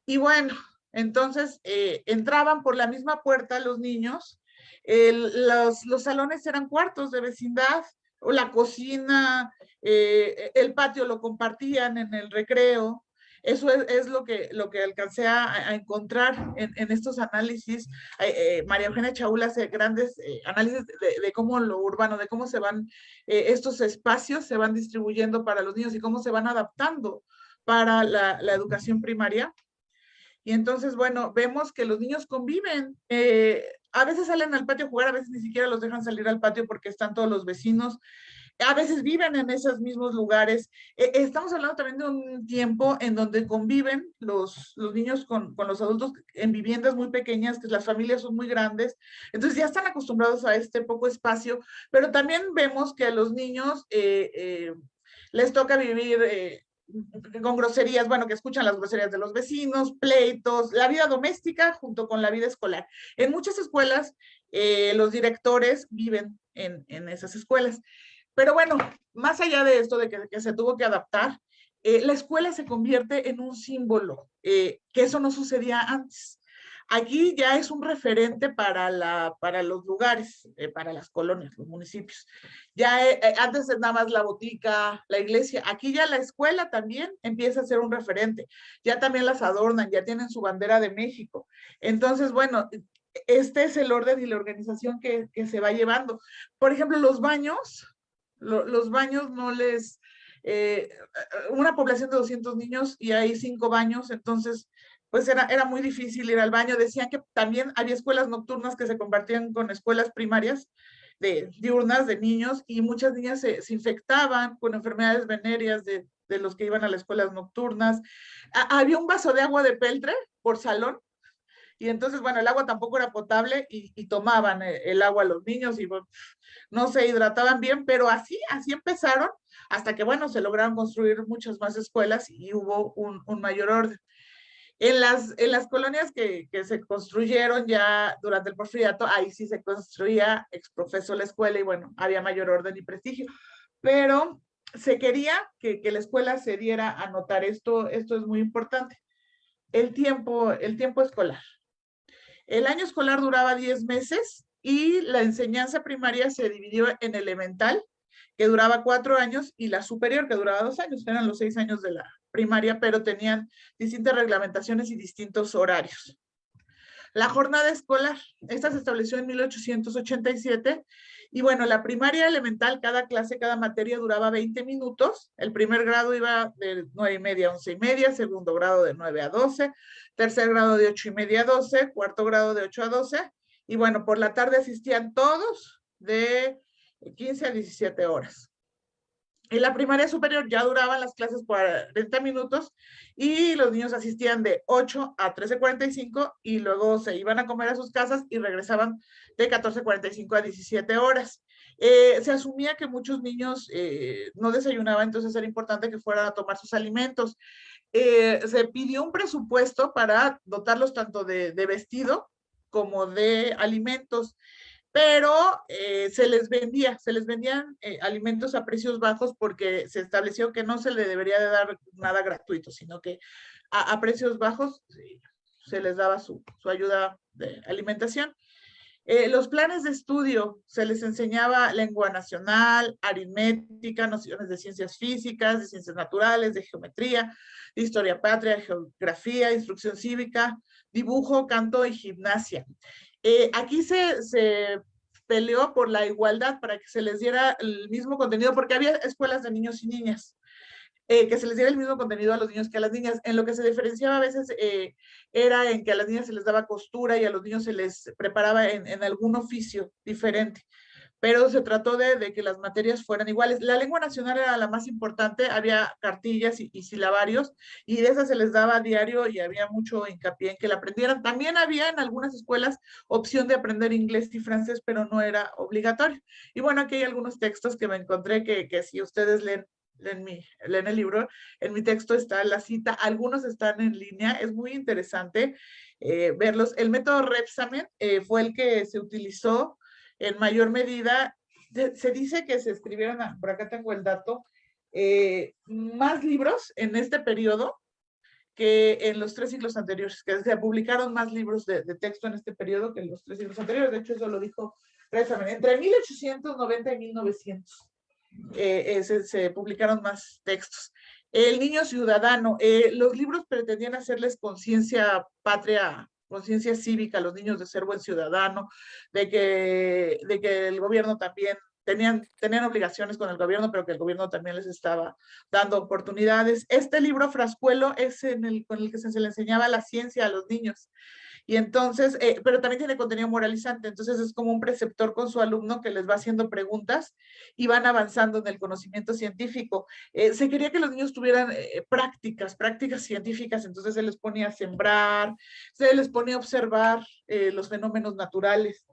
Y bueno, entonces entraban por la misma puerta los niños, los salones eran cuartos de vecindad, o la cocina, el patio lo compartían en el recreo. Eso es lo que alcancé a encontrar en estos análisis. María Eugenia Chaúl hace grandes análisis de cómo lo urbano, de cómo se van estos espacios, se van distribuyendo para los niños y cómo se van adaptando para la educación primaria. Y entonces, bueno, vemos que los niños conviven. A veces salen al patio a jugar, a veces ni siquiera los dejan salir al patio porque están todos los vecinos. a veces viven en esos mismos lugares. Estamos hablando también de un tiempo en donde conviven los niños con los adultos en viviendas muy pequeñas, que las familias son muy grandes, entonces ya están acostumbrados a este poco espacio, pero también vemos que a los niños les toca vivir con groserías, bueno, que escuchan las groserías de los vecinos, pleitos, la vida doméstica junto con la vida escolar. En muchas escuelas, los directores viven en esas escuelas. Pero bueno, más allá de esto, de que se tuvo que adaptar, la escuela se convierte en un símbolo, que eso no sucedía antes. Aquí ya es un referente para los lugares, para las colonias, los municipios. Ya antes nada más la botica, la iglesia, aquí ya la escuela también empieza a ser un referente. Ya también las adornan, ya tienen su bandera de México. Entonces, bueno, este es el orden y la organización que se va llevando. Por ejemplo, los baños no les... una población de 200 niños y hay 5 baños, entonces pues era muy difícil ir al baño. Decían que también había escuelas nocturnas que se compartían con escuelas primarias diurnas de niños, y muchas niñas se infectaban con enfermedades venéreas de los que iban a las escuelas nocturnas. Había un vaso de agua de peltre por salón, y entonces, bueno, el agua tampoco era potable y tomaban el agua los niños y bueno, no se hidrataban bien, pero así empezaron, hasta que, bueno, se lograron construir muchas más escuelas y hubo un mayor orden. En las colonias que se construyeron ya durante el Porfiriato, ahí sí se construía ex profeso la escuela y bueno, había mayor orden y prestigio, pero se quería que la escuela se diera a notar. Esto es muy importante. El tiempo escolar. El año escolar duraba 10 meses y la enseñanza primaria se dividió en elemental, que duraba 4 años, y la superior, que duraba 2 años. Eran los 6 años de la primaria, pero tenían distintas reglamentaciones y distintos horarios. La jornada escolar, esta se estableció en 1887, y bueno, la primaria elemental, cada clase, cada materia duraba 20 minutos. El primer grado iba de 9:30 a 11:30, segundo grado de 9 a 12, tercer grado de 8:30 a 12, cuarto grado de 8 a 12, y bueno, por la tarde asistían todos de 15 a 17 horas. En la primaria superior ya duraban las clases 40 minutos y los niños asistían de 8 a 13:45 y luego se iban a comer a sus casas y regresaban de 14:45 a 17 horas. Se asumía que muchos niños no desayunaban, entonces era importante que fueran a tomar sus alimentos. Se pidió un presupuesto para dotarlos tanto de vestido como de alimentos, pero se les vendían alimentos a precios bajos, porque se estableció que no se le debería de dar nada gratuito, sino que a precios bajos se les daba su ayuda de alimentación. Los planes de estudio, se les enseñaba lengua nacional, aritmética, nociones de ciencias físicas, de ciencias naturales, de geometría, de historia patria, geografía, instrucción cívica, dibujo, canto y gimnasia. Aquí se peleó por la igualdad, para que se les diera el mismo contenido, porque había escuelas de niños y niñas, que se les diera el mismo contenido a los niños que a las niñas. En lo que se diferenciaba a veces era en que a las niñas se les daba costura y a los niños se les preparaba en algún oficio diferente, pero se trató de que las materias fueran iguales. La lengua nacional era la más importante, había cartillas y silabarios, y de esas se les daba a diario y había mucho hincapié en que la aprendieran. También había en algunas escuelas opción de aprender inglés y francés, pero no era obligatorio. Y bueno, aquí hay algunos textos que me encontré que si ustedes leen el libro, en mi texto está la cita, algunos están en línea, es muy interesante verlos. El método Repsamen fue el que se utilizó en mayor medida. Se dice que se escribieron, por acá tengo el dato, más libros en este periodo que en los 3 siglos anteriores, que se publicaron más libros de texto en este periodo que en los 3 siglos anteriores. De hecho, eso lo dijo Repsamen. Entre 1890 y 1900 se publicaron más textos. El niño ciudadano, los libros pretendían hacerles conciencia patria, conciencia cívica a los niños, de ser buen ciudadano, de que el gobierno también tenían obligaciones con el gobierno, pero que el gobierno también les estaba dando oportunidades. Este libro Frascuelo es con el que se le enseñaba la ciencia a los niños. Y entonces, pero también tiene contenido moralizante, entonces es como un preceptor con su alumno que les va haciendo preguntas y van avanzando en el conocimiento científico. Se quería que los niños tuvieran prácticas científicas, entonces se les ponía a sembrar, se les ponía a observar los fenómenos naturales.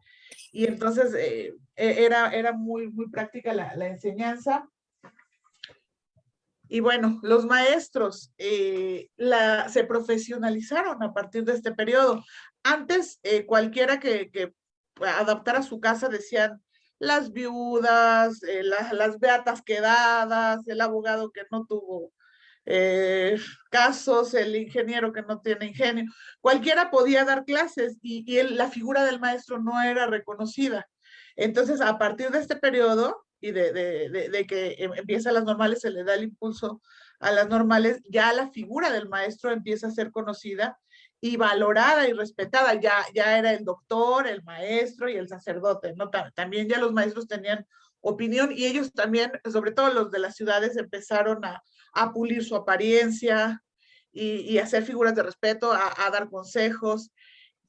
Y entonces era muy, muy práctica la enseñanza. Y bueno, los maestros se profesionalizaron a partir de este periodo. Antes, cualquiera que adaptara su casa decían las viudas, las beatas quedadas, el abogado que no tuvo casos, el ingeniero que no tiene ingenio. Cualquiera podía dar clases y la figura del maestro no era reconocida. Entonces, a partir de este periodo y de que empieza las normales, se le da el impulso a las normales, ya la figura del maestro empieza a ser conocida y valorada y respetada. Ya era el doctor, el maestro y el sacerdote, ¿no? También ya los maestros tenían opinión y ellos también, sobre todo los de las ciudades, empezaron a pulir su apariencia y hacer figuras de respeto, a dar consejos.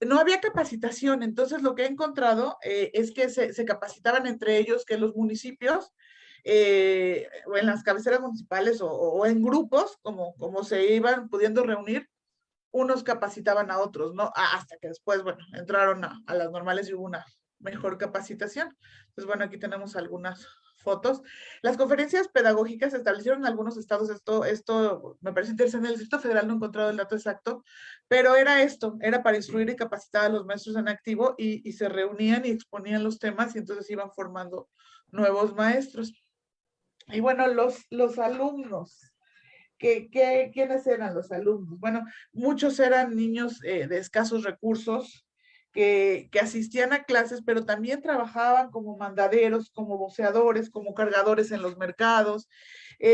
No había capacitación, entonces lo que he encontrado es que se capacitaban entre ellos, que los municipios, o en las cabeceras municipales o en grupos, como se iban pudiendo reunir, unos capacitaban a otros, ¿no? Hasta que después, bueno, entraron a las normales y hubo una mejor capacitación. Entonces, bueno, aquí tenemos algunas fotos. Las conferencias pedagógicas se establecieron en algunos estados, esto me parece interesante, en el Distrito Federal no he encontrado el dato exacto, pero era para instruir y capacitar a los maestros en activo y se reunían y exponían los temas y entonces iban formando nuevos maestros. Y bueno, los alumnos. ¿Quiénes eran los alumnos? Bueno, muchos eran niños de escasos recursos que asistían a clases, pero también trabajaban como mandaderos, como voceadores, como cargadores en los mercados.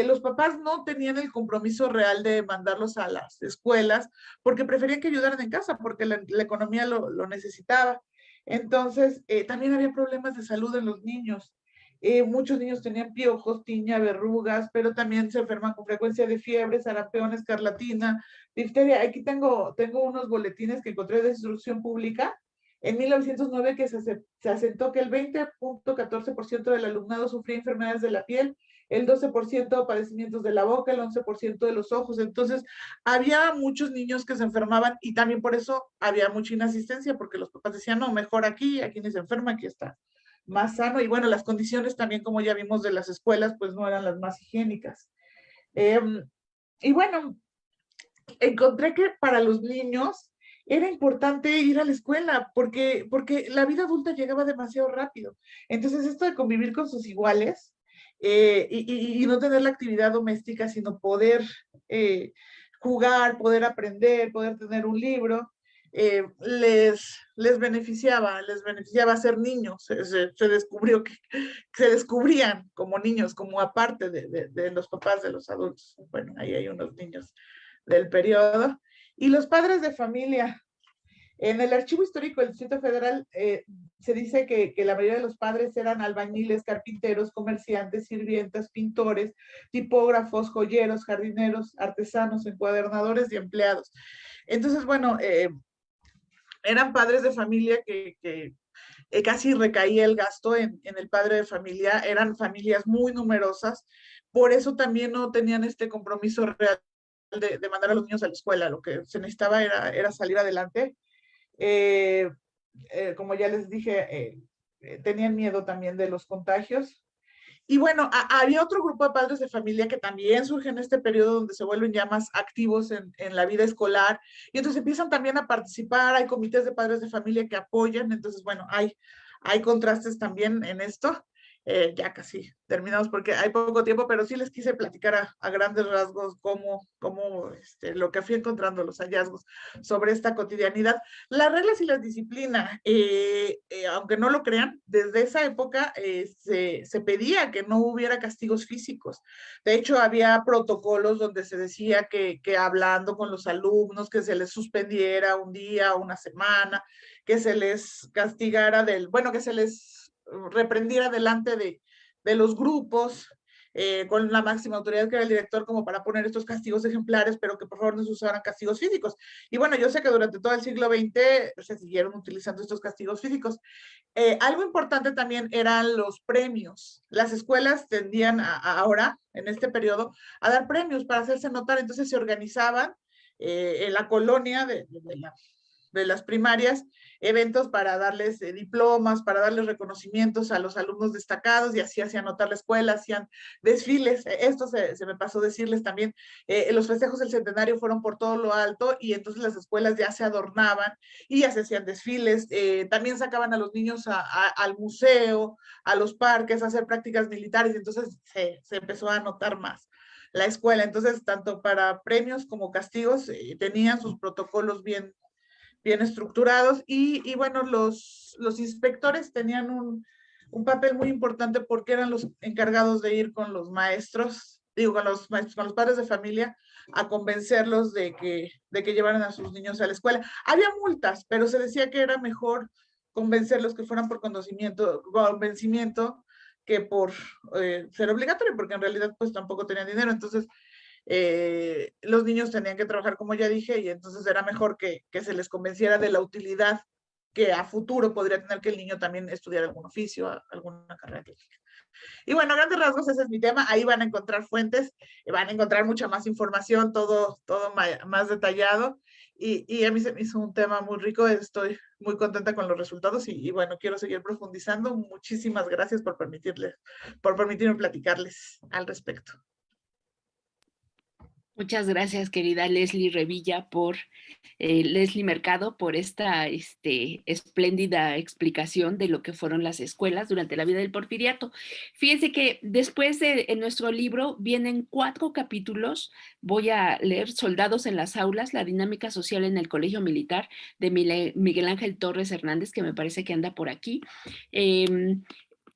Los papás no tenían el compromiso real de mandarlos a las escuelas porque preferían que ayudaran en casa, porque la economía lo necesitaba. Entonces, también había problemas de salud en los niños. Muchos niños tenían piojos, tiña, verrugas, pero también se enferman con frecuencia de fiebre, sarampión, escarlatina, difteria. Aquí tengo unos boletines que encontré de instrucción pública. En 1909 que se asentó que el 20.14% del alumnado sufría enfermedades de la piel, el 12% padecimientos de la boca, el 11% de los ojos. Entonces, había muchos niños que se enfermaban y también por eso había mucha inasistencia, porque los papás decían, no, mejor aquí ni se enferma, aquí está más sano. Y bueno, las condiciones también, como ya vimos, de las escuelas, pues no eran las más higiénicas. Y bueno, encontré que para los niños era importante ir a la escuela porque la vida adulta llegaba demasiado rápido. Entonces, esto de convivir con sus iguales y no tener la actividad doméstica, sino poder jugar, poder aprender, poder tener un libro, les beneficiaba ser niños. Se descubrió que se descubrían como niños, como aparte de los papás de los adultos. Bueno, ahí hay unos niños del periodo. Y los padres de familia. En el Archivo Histórico del Distrito Federal se dice que la mayoría de los padres eran albañiles, carpinteros, comerciantes, sirvientas, pintores, tipógrafos, joyeros, jardineros, artesanos, encuadernadores y empleados. Entonces, bueno, eran padres de familia que casi recaía el gasto en el padre de familia. Eran familias muy numerosas, por eso también no tenían este compromiso real de mandar a los niños a la escuela. Lo que se necesitaba era salir adelante. Como ya les dije, tenían miedo también de los contagios. Y bueno, había otro grupo de padres de familia que también surge en este periodo donde se vuelven ya más activos en la vida escolar y entonces empiezan también a participar, hay comités de padres de familia que apoyan, entonces bueno, hay contrastes también en esto. Ya casi terminamos porque hay poco tiempo, pero sí les quise platicar a grandes rasgos cómo lo que fui encontrando, los hallazgos sobre esta cotidianidad. Las reglas y la disciplina, aunque no lo crean, desde esa época se pedía que no hubiera castigos físicos. De hecho, había protocolos donde se decía que hablando con los alumnos, que se les suspendiera un día, una semana, que se les castigara que se les reprendiera delante de los grupos, con la máxima autoridad que era el director, como para poner estos castigos ejemplares, pero que por favor no se usaran castigos físicos. Y bueno, yo sé que durante todo el siglo XX se siguieron utilizando estos castigos físicos. Algo importante también eran los premios. Las escuelas tendían ahora, en este periodo, a dar premios para hacerse notar, entonces se organizaban en la colonia de las primarias, eventos para darles diplomas, para darles reconocimientos a los alumnos destacados, y así hacían notar la escuela, hacían desfiles. Esto se me pasó decirles también, los festejos del centenario fueron por todo lo alto, y entonces las escuelas ya se adornaban y ya se hacían desfiles. También sacaban a los niños al museo, a los parques, a hacer prácticas militares, entonces se empezó a notar más la escuela. Entonces, tanto para premios como castigos, tenían sus protocolos bien estructurados, y bueno, los inspectores tenían un papel muy importante, porque eran los encargados de ir con los maestros, digo, con los padres de familia, a convencerlos de que llevaran a sus niños a la escuela. Había multas, pero se decía que era mejor convencerlos que fueran por convencimiento, que por ser obligatorio, porque en realidad pues tampoco tenían dinero. Entonces los niños tenían que trabajar, como ya dije, y entonces era mejor que se les convenciera de la utilidad que a futuro podría tener que el niño también estudiar algún oficio, alguna carrera técnica. Y bueno, a grandes rasgos ese es mi tema. Ahí van a encontrar fuentes, van a encontrar mucha más información, todo más detallado, y a mí se me hizo un tema muy rico. Estoy muy contenta con los resultados, y bueno, quiero seguir profundizando. Muchísimas gracias por permitirme platicarles al respecto. Muchas gracias, querida Leslie Revilla, Leslie Mercado, por esta espléndida explicación de lo que fueron las escuelas durante la vida del Porfiriato. Fíjense que después en nuestro libro vienen 4 capítulos. Voy a leer Soldados en las aulas, la dinámica social en el colegio militar, de Miguel Ángel Torres Hernández, que me parece que anda por aquí,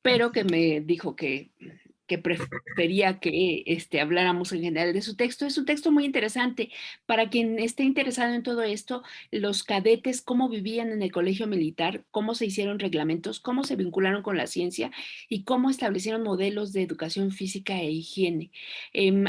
pero que me dijo que prefería que habláramos en general de su texto. Es un texto muy interesante. Para quien esté interesado en todo esto, los cadetes, cómo vivían en el colegio militar, cómo se hicieron reglamentos, cómo se vincularon con la ciencia y cómo establecieron modelos de educación física e higiene.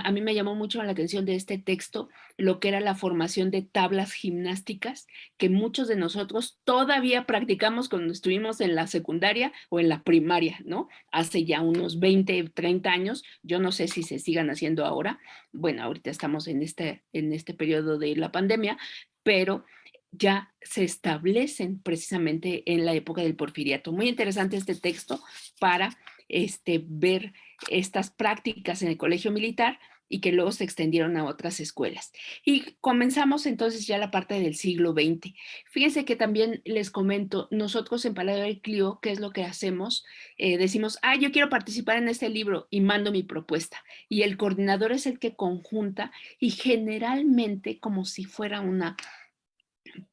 A mí me llamó mucho la atención de este texto lo que era la formación de tablas gimnásticas, que muchos de nosotros todavía practicamos cuando estuvimos en la secundaria o en la primaria, ¿no? Hace ya unos 20, 30 años, yo no sé si se sigan haciendo ahora. Bueno, ahorita estamos en este periodo de la pandemia, pero ya se establecen precisamente en la época del Porfiriato. Muy interesante este texto para ver estas prácticas en el colegio militar y que luego se extendieron a otras escuelas. Y comenzamos entonces ya la parte del siglo XX. Fíjense que también les comento, nosotros en Palabra de Clio, ¿qué es lo que hacemos? Decimos, yo quiero participar en este libro y mando mi propuesta. Y el coordinador es el que conjunta, y generalmente, como si fuera una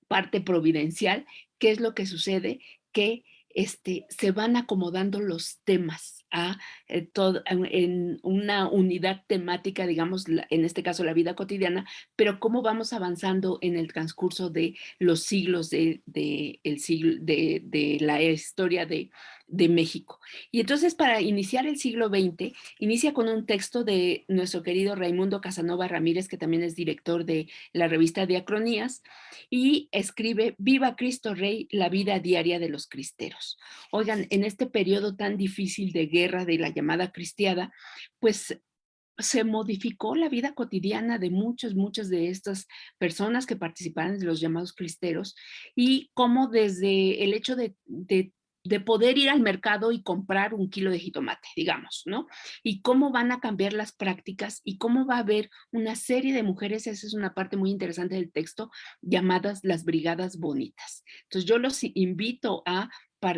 parte providencial, ¿qué es lo que sucede? Que se van acomodando los temas en una unidad temática, digamos, en este caso la vida cotidiana, pero cómo vamos avanzando en el transcurso de los siglos de la historia de México. Y entonces, para iniciar el siglo XX, inicia con un texto de nuestro querido Raimundo Casanova Ramírez, que también es director de la revista Diacronías, y escribe: Viva Cristo Rey, la vida diaria de los cristeros. Oigan, en este periodo tan difícil de guerra de la llamada cristiada, pues se modificó la vida cotidiana de muchas de estas personas que participaban de los llamados cristeros, y cómo desde el hecho de poder ir al mercado y comprar un kilo de jitomate, digamos, ¿no? Y cómo van a cambiar las prácticas, y cómo va a haber una serie de mujeres, esa es una parte muy interesante del texto, llamadas las brigadas bonitas. Entonces yo los invito a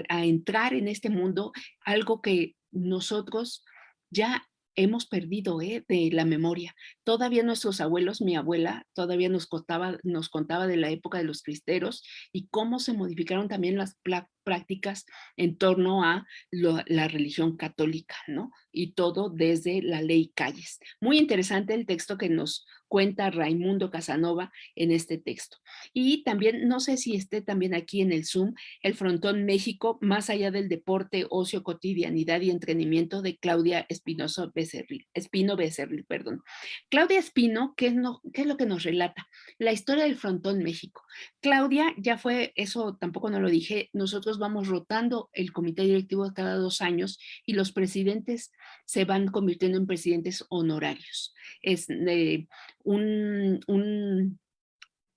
entrar en este mundo, algo que nosotros ya hemos perdido de la memoria. Todavía nuestros abuelos, mi abuela, todavía nos contaba de la época de los cristeros y cómo se modificaron también las prácticas en torno a la religión católica, ¿no? Y todo desde la ley Calles. Muy interesante el texto que nos cuenta Raimundo Casanova en este texto. Y también, no sé si esté también aquí en el Zoom, el Frontón México, más allá del deporte, ocio, cotidianidad y entretenimiento, de Claudia Espino Becerril, perdón. Claudia Espino, ¿qué es lo que nos relata? La historia del Frontón México. Claudia ya fue, eso tampoco no lo dije, nosotros vamos rotando el comité directivo cada 2 años y los presidentes se van convirtiendo en presidentes honorarios. Es un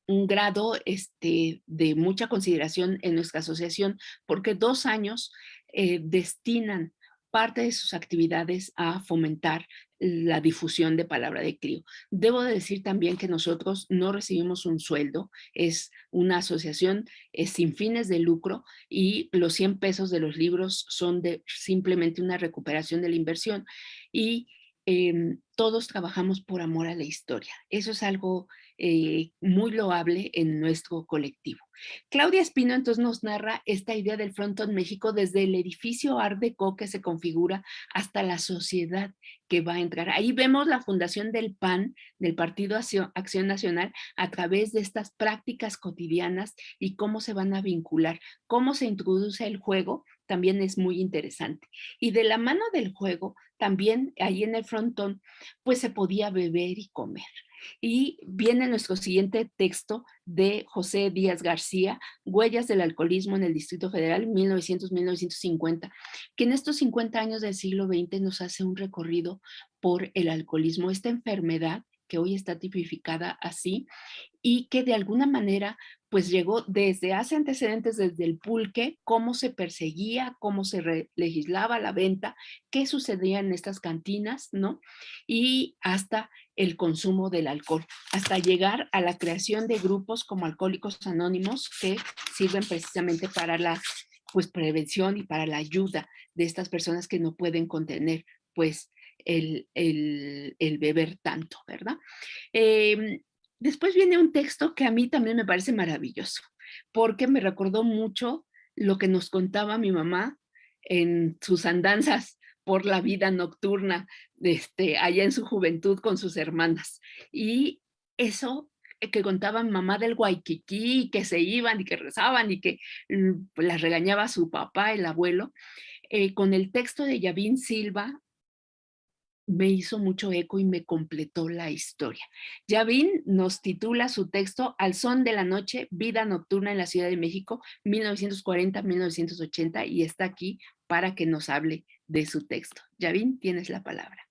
grado de mucha consideración en nuestra asociación, porque 2 años destinan parte de sus actividades a fomentar la difusión de Palabra de Clio. Debo de decir también que nosotros no recibimos un sueldo, es una asociación sin fines de lucro y los 100 pesos de los libros son simplemente una recuperación de la inversión y todos trabajamos por amor a la historia. Eso es algo muy loable en nuestro colectivo. Claudia Espino entonces nos narra esta idea del Frontón México desde el edificio Art Deco que se configura hasta la sociedad que va a entrar. Ahí vemos la fundación del PAN, del Partido Acción Nacional, a través de estas prácticas cotidianas y cómo se van a vincular, cómo se introduce el juego, también es muy interesante. Y de la mano del juego, también ahí en el frontón, pues se podía beber y comer. Y viene nuestro siguiente texto de José Díaz García, Huellas del alcoholismo en el Distrito Federal, 1900-1950, que en estos 50 años del siglo XX nos hace un recorrido por el alcoholismo, esta enfermedad que hoy está tipificada así y que de alguna manera pues llegó desde hace antecedentes, desde el pulque, cómo se perseguía, cómo se legislaba la venta, qué sucedía en estas cantinas, ¿no? Y hasta el consumo del alcohol, hasta llegar a la creación de grupos como Alcohólicos Anónimos que sirven precisamente para la pues, prevención y para la ayuda de estas personas que no pueden contener pues el beber tanto, ¿verdad? Después viene un texto que a mí también me parece maravilloso, porque me recordó mucho lo que nos contaba mi mamá en sus andanzas por la vida nocturna, allá en su juventud con sus hermanas. Y eso que contaba mi mamá del Waikiki, que se iban y que rezaban y que las regañaba su papá, el abuelo, con el texto de Yavín Silva, me hizo mucho eco y me completó la historia. Yavín nos titula su texto Al son de la noche, vida nocturna en la Ciudad de México, 1940-1980, y está aquí para que nos hable de su texto. Yavín, tienes la palabra.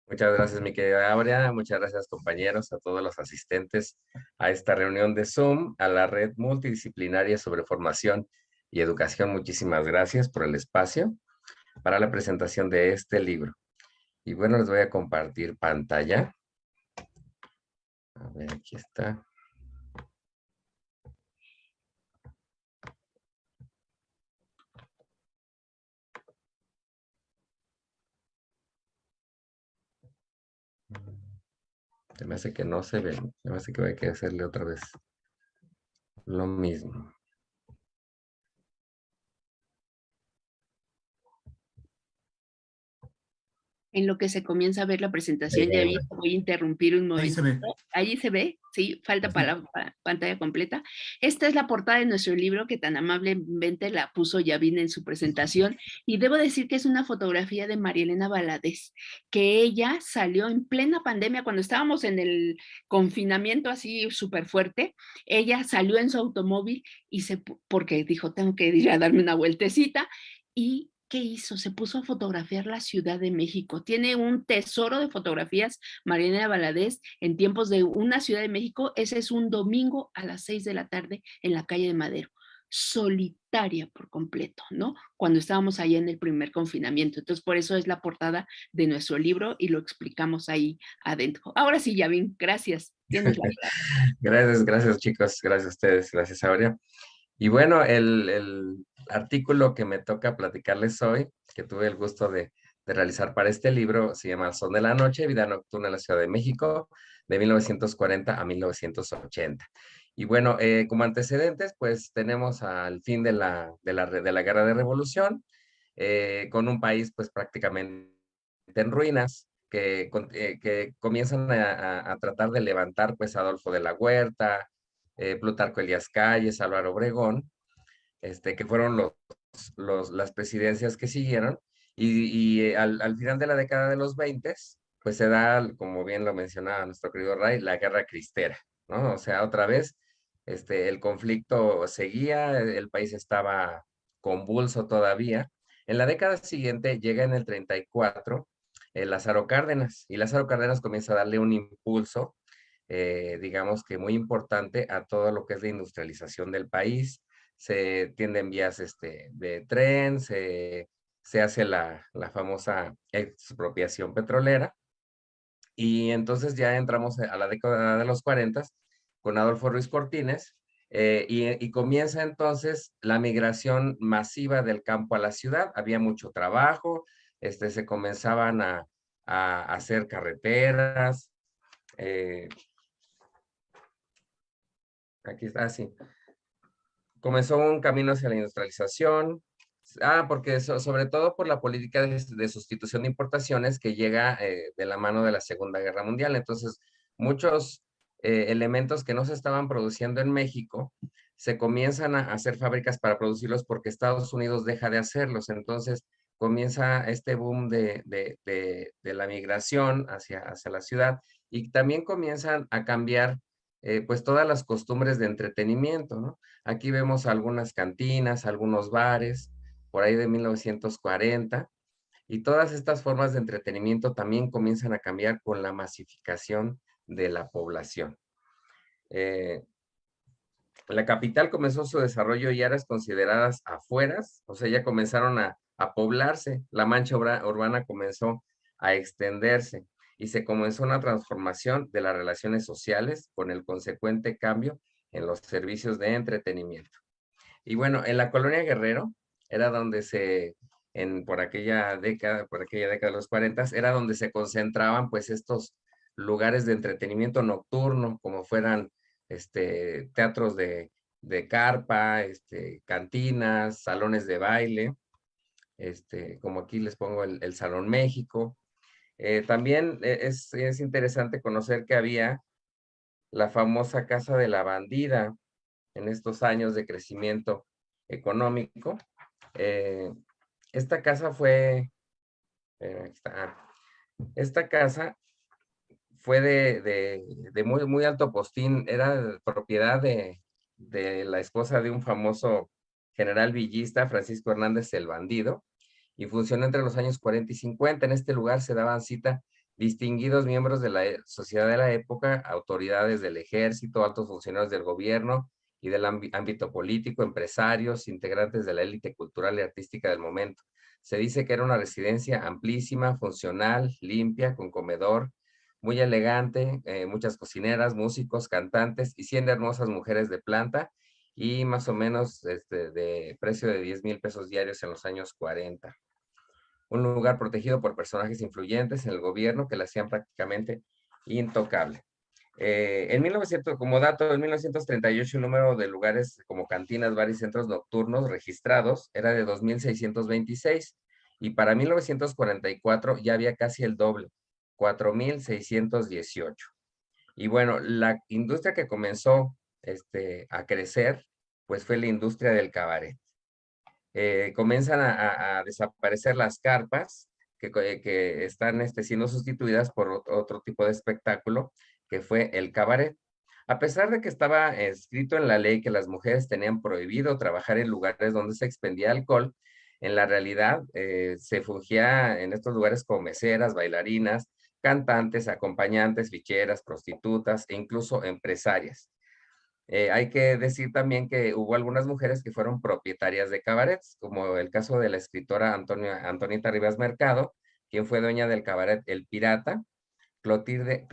Muchas gracias, mi querida Aurea. Muchas gracias, compañeros, a todos los asistentes a esta reunión de Zoom, a la red multidisciplinaria sobre formación y educación. Muchísimas gracias por el espacio para la presentación de este libro. Y bueno, les voy a compartir pantalla. A ver, aquí está. Se me hace que no se ve. Se me hace que hay que hacerle otra vez lo mismo. En lo que se comienza a ver la presentación, ya voy a interrumpir un momento. Ahí se ve. Ahí se ve, sí, falta para la pantalla completa. Esta es la portada de nuestro libro que tan amablemente la puso Yavín en su presentación y debo decir que es una fotografía de María Elena Valadez, que ella salió en plena pandemia cuando estábamos en el confinamiento así súper fuerte. Ella salió en su automóvil y porque dijo, tengo que ir a darme una vueltecita y ¿qué hizo? Se puso a fotografiar la Ciudad de México. Tiene un tesoro de fotografías, Mariana Valadez, en tiempos de una Ciudad de México. Ese es un domingo a las 6 de la tarde en la calle de Madero. Solitaria por completo, ¿no? Cuando estábamos ahí en el primer confinamiento. Entonces, por eso es la portada de nuestro libro y lo explicamos ahí adentro. Ahora sí, Yavín, gracias. Tienes la palabra. Gracias, chicos. Gracias a ustedes. Gracias, Aurea. Y bueno, el artículo que me toca platicarles hoy, que tuve el gusto de realizar para este libro, se llama Al son de la noche, vida nocturna en la Ciudad de México, de 1940 a 1980. Y bueno, como antecedentes, pues tenemos al fin de la Guerra de Revolución, con un país pues prácticamente en ruinas, que comienzan a tratar de levantar pues Adolfo de la Huerta, Plutarco Elías Calles, Álvaro Obregón, que fueron las presidencias que siguieron, y al final de la década de los 20, pues se da, como bien lo mencionaba nuestro querido Ray, la Guerra Cristera, ¿no? O sea, otra vez, el conflicto seguía, el país estaba convulso todavía. En la década siguiente llega en el 34 Lázaro Cárdenas, y Lázaro Cárdenas comienza a darle un impulso, digamos que muy importante a todo lo que es la industrialización del país. Se tienden vías de tren, se hace la famosa expropiación petrolera, y entonces ya entramos a la década de los 40 con Adolfo Ruiz Cortines, y comienza entonces la migración masiva del campo a la ciudad. Había mucho trabajo, se comenzaban a hacer carreteras. Aquí está, sí. Comenzó un camino hacia la industrialización. Porque sobre todo por la política de sustitución de importaciones que llega de la mano de la Segunda Guerra Mundial. Entonces, muchos elementos que no se estaban produciendo en México se comienzan a hacer fábricas para producirlos porque Estados Unidos deja de hacerlos. Entonces, comienza este boom de la migración hacia la ciudad, y también comienzan a cambiar pues todas las costumbres de entretenimiento, ¿no? Aquí vemos algunas cantinas, algunos bares, por ahí de 1940, y todas estas formas de entretenimiento también comienzan a cambiar con la masificación de la población. La capital comenzó su desarrollo y áreas consideradas afueras, o sea, ya comenzaron a poblarse. La mancha urbana comenzó a extenderse, y se comenzó una transformación de las relaciones sociales con el consecuente cambio en los servicios de entretenimiento. Y bueno, en la colonia Guerrero era donde por aquella década de los 40, era donde se concentraban pues estos lugares de entretenimiento nocturno, como fueran teatros de carpa, cantinas, salones de baile, como aquí les pongo el Salón México. También es interesante conocer que había la famosa Casa de la Bandida en estos años de crecimiento económico. Esta casa fue, esta casa fue de muy, muy alto postín, era propiedad de la esposa de un famoso general villista, Francisco Hernández el Bandido, y funcionó entre los años 40 y 50. En este lugar se daban cita distinguidos miembros de la sociedad de la época, autoridades del ejército, altos funcionarios del gobierno y del ámbito político, empresarios, integrantes de la élite cultural y artística del momento. Se dice que era una residencia amplísima, funcional, limpia, con comedor, muy elegante, muchas cocineras, músicos, cantantes y 100 hermosas mujeres de planta, y más o menos de precio de 10,000 pesos diarios en los años 40. Un lugar protegido por personajes influyentes en el gobierno que la hacían prácticamente intocable. En 1900, como dato, en 1938 el número de lugares como cantinas, bares y centros nocturnos registrados era de 2,626, y para 1944 ya había casi el doble, 4,618. Y bueno, la industria que comenzó a crecer, pues fue la industria del cabaret. Comienzan a desaparecer las carpas que están siendo sustituidas por otro tipo de espectáculo, que fue el cabaret. A pesar de que estaba escrito en la ley que las mujeres tenían prohibido trabajar en lugares donde se expendía alcohol, en la realidad se fungía en estos lugares como meseras, bailarinas, cantantes, acompañantes, ficheras, prostitutas e incluso empresarias. Hay que decir también que hubo algunas mujeres que fueron propietarias de cabarets, como el caso de la escritora Antonieta Rivas Mercado, quien fue dueña del cabaret El Pirata, Clotilde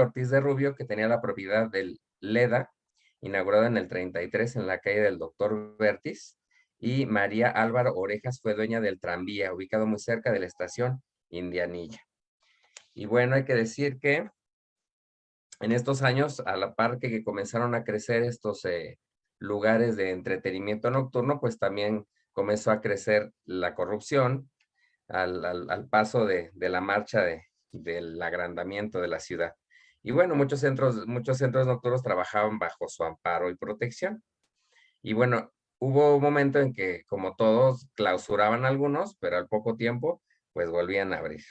Ortiz de Rubio, que tenía la propiedad del Leda, inaugurado en el 33 en la calle del Doctor Vertis, y María Álvaro Orejas fue dueña del Tranvía, ubicado muy cerca de la estación Indianilla. Y bueno, hay que decir que En estos años, a la par que comenzaron a crecer estos lugares de entretenimiento nocturno, pues también comenzó a crecer la corrupción al paso de la marcha del agrandamiento de la ciudad. Y bueno, muchos centros nocturnos trabajaban bajo su amparo y protección. Y bueno, hubo un momento en que, como todos, clausuraban algunos, pero al poco tiempo, pues volvían a abrir.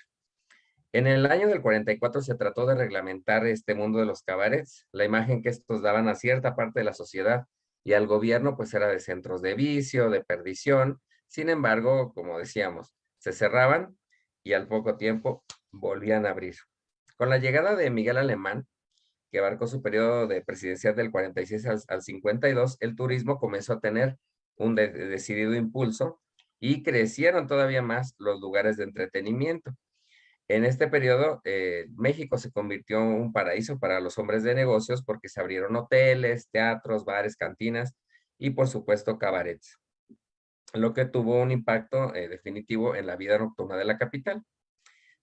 En el año del 44 se trató de reglamentar este mundo de los cabarets. La imagen que estos daban a cierta parte de la sociedad y al gobierno, pues era de centros de vicio, de perdición. Sin embargo, como decíamos, se cerraban y al poco tiempo volvían a abrir. Con la llegada de Miguel Alemán, que abarcó su periodo de presidencial del 46 al 52, el turismo comenzó a tener un decidido impulso y crecieron todavía más los lugares de entretenimiento. En este periodo, México se convirtió en un paraíso para los hombres de negocios porque se abrieron hoteles, teatros, bares, cantinas y, por supuesto, cabarets, lo que tuvo un impacto definitivo en la vida nocturna de la capital.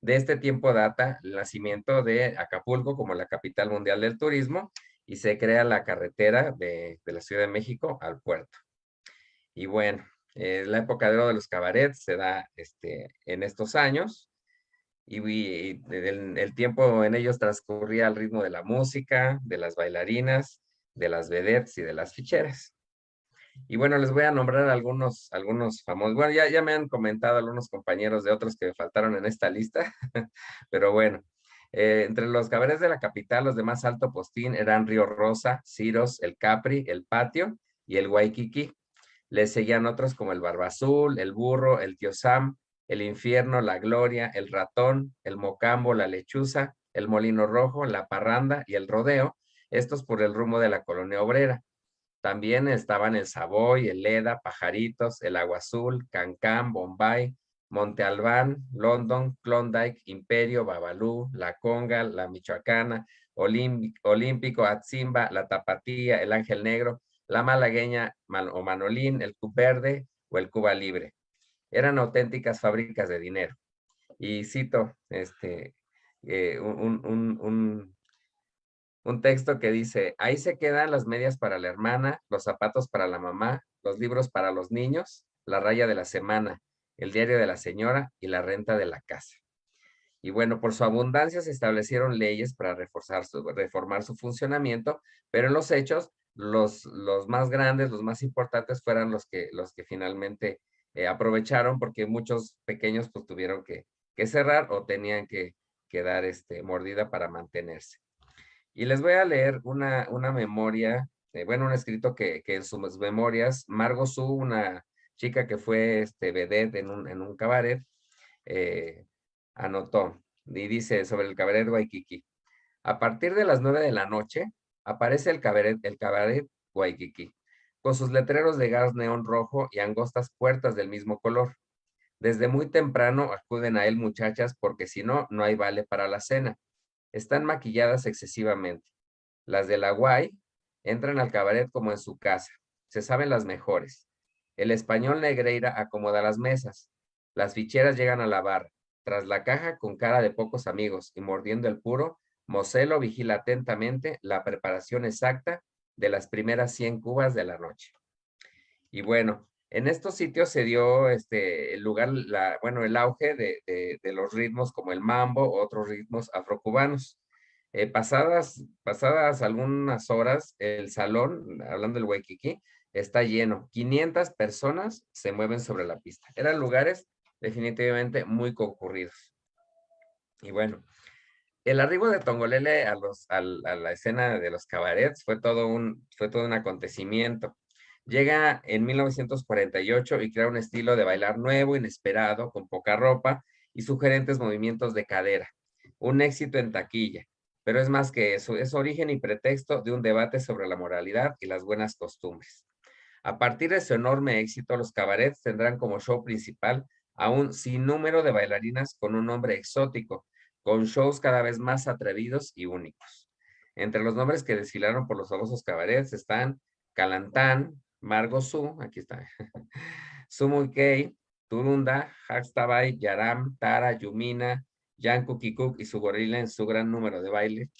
De este tiempo data el nacimiento de Acapulco como la capital mundial del turismo y se crea la carretera de la Ciudad de México al puerto. Y bueno, la época de oro de los cabarets se da en estos años. Y el tiempo en ellos transcurría al ritmo de la música, de las bailarinas, de las vedettes y de las ficheras. Y bueno, les voy a nombrar algunos famosos. Bueno, ya me han comentado algunos compañeros de otros que me faltaron en esta lista, pero bueno, entre los cabarets de la capital, los de más alto postín eran Río Rosa, Ciros, el Capri, el Patio y el Waikiki. Les seguían otros como el Barba Azul, el Burro, el Tío Sam, el Infierno, la Gloria, el Ratón, el Mocambo, la Lechuza, el Molino Rojo, la Parranda y el Rodeo, estos por el rumbo de la Colonia Obrera. También estaban el Savoy, el Leda, Pajaritos, el Agua Azul, Cancán, Bombay, Monte Albán, London, Klondike, Imperio, Babalú, La Conga, la Michoacana, Olímpico, Atzimba, la Tapatía, el Ángel Negro, la Malagueña o Manolín, el Club Verde o el Cuba Libre. Eran auténticas fábricas de dinero. Y cito un texto que dice: ahí se quedan las medias para la hermana, los zapatos para la mamá, los libros para los niños, la raya de la semana, el diario de la señora y la renta de la casa. Y bueno, por su abundancia se establecieron leyes para reformar su funcionamiento, pero en los hechos, los más grandes, los más importantes fueron los que finalmente aprovecharon, porque muchos pequeños pues tuvieron que cerrar o tenían que dar mordida para mantenerse. Y les voy a leer una memoria, bueno, un escrito que en sus memorias, Margo Su, una chica que fue vedette en un cabaret, anotó, y dice sobre el cabaret Waikiki: a partir de las 9 de la noche aparece el cabaret Waikiki, con sus letreros de gas neón rojo y angostas puertas del mismo color. Desde muy temprano acuden a él muchachas porque si no, no hay vale para la cena. Están maquilladas excesivamente. Las de la Guay entran al cabaret como en su casa. Se saben las mejores. El español Negreira acomoda las mesas. Las ficheras llegan a la barra. Tras la caja, con cara de pocos amigos y mordiendo el puro, Moselo vigila atentamente la preparación exacta de las primeras 100 cubas de la noche. Y bueno, en estos sitios se dio el lugar, el auge de los ritmos como el mambo, otros ritmos afrocubanos. Pasadas algunas horas, el salón, hablando del Waikiki, está lleno. 500 personas se mueven sobre la pista. Eran lugares definitivamente muy concurridos. Y bueno, el arribo de Tongolele a la escena de los cabarets fue todo un acontecimiento. Llega en 1948 y crea un estilo de bailar nuevo, inesperado, con poca ropa y sugerentes movimientos de cadera. Un éxito en taquilla, pero es más que eso, es origen y pretexto de un debate sobre la moralidad y las buenas costumbres. A partir de su enorme éxito, los cabarets tendrán como show principal a un sinnúmero de bailarinas con un nombre exótico, con shows cada vez más atrevidos y únicos. Entre los nombres que desfilaron por los famosos cabarets están Calantán, Margo Su, aquí está, Sumuikei, Turunda, Haxtabay, Yaram, Tara, Yumina, Jungkook Cook y su gorila en su gran número de baile,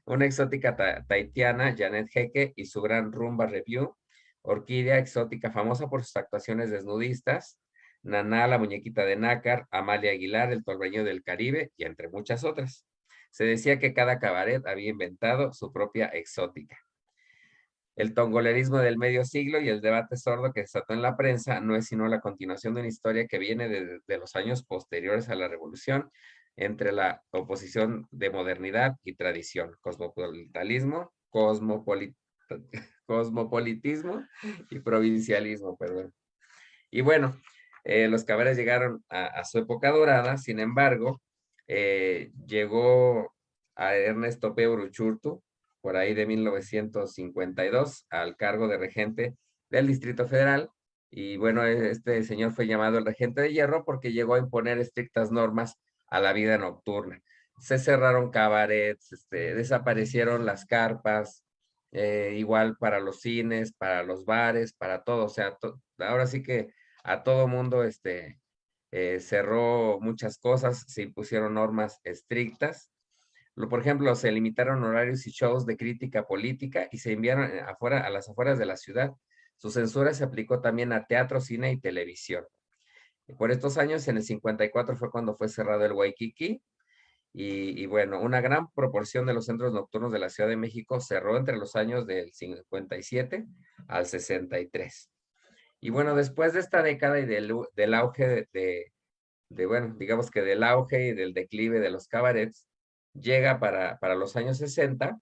una exótica tahitiana, Janet Heke y su gran rumba review, Orquídea exótica famosa por sus actuaciones desnudistas, Naná, la muñequita de nácar, Amalia Aguilar, el tolveño del Caribe, y entre muchas otras. Se decía que cada cabaret había inventado su propia exótica. El tongolerismo del medio siglo y el debate sordo que desató en la prensa no es sino la continuación de una historia que viene de los años posteriores a la Revolución, entre la oposición de modernidad y tradición, cosmopolitismo y provincialismo, perdón. Y bueno, los cabarets llegaron a su época dorada. Sin embargo, llegó a Ernesto P. Uruchurtu, por ahí de 1952, al cargo de regente del Distrito Federal. Y bueno, este señor fue llamado el regente de hierro porque llegó a imponer estrictas normas a la vida nocturna. Se cerraron cabarets, desaparecieron las carpas, igual para los cines, para los bares, para todo. O sea, ahora sí que a todo mundo cerró muchas cosas, se impusieron normas estrictas. Por ejemplo, se limitaron horarios y shows de crítica política y se enviaron a las afueras de la ciudad. Su censura se aplicó también a teatro, cine y televisión. Por estos años, en el 54 fue cuando fue cerrado el Waikiki. Y bueno, una gran proporción de los centros nocturnos de la Ciudad de México cerró entre los años del 57 al 63. Y bueno, después de esta década y del auge bueno, digamos que del auge y del declive de los cabarets, llega para los años 60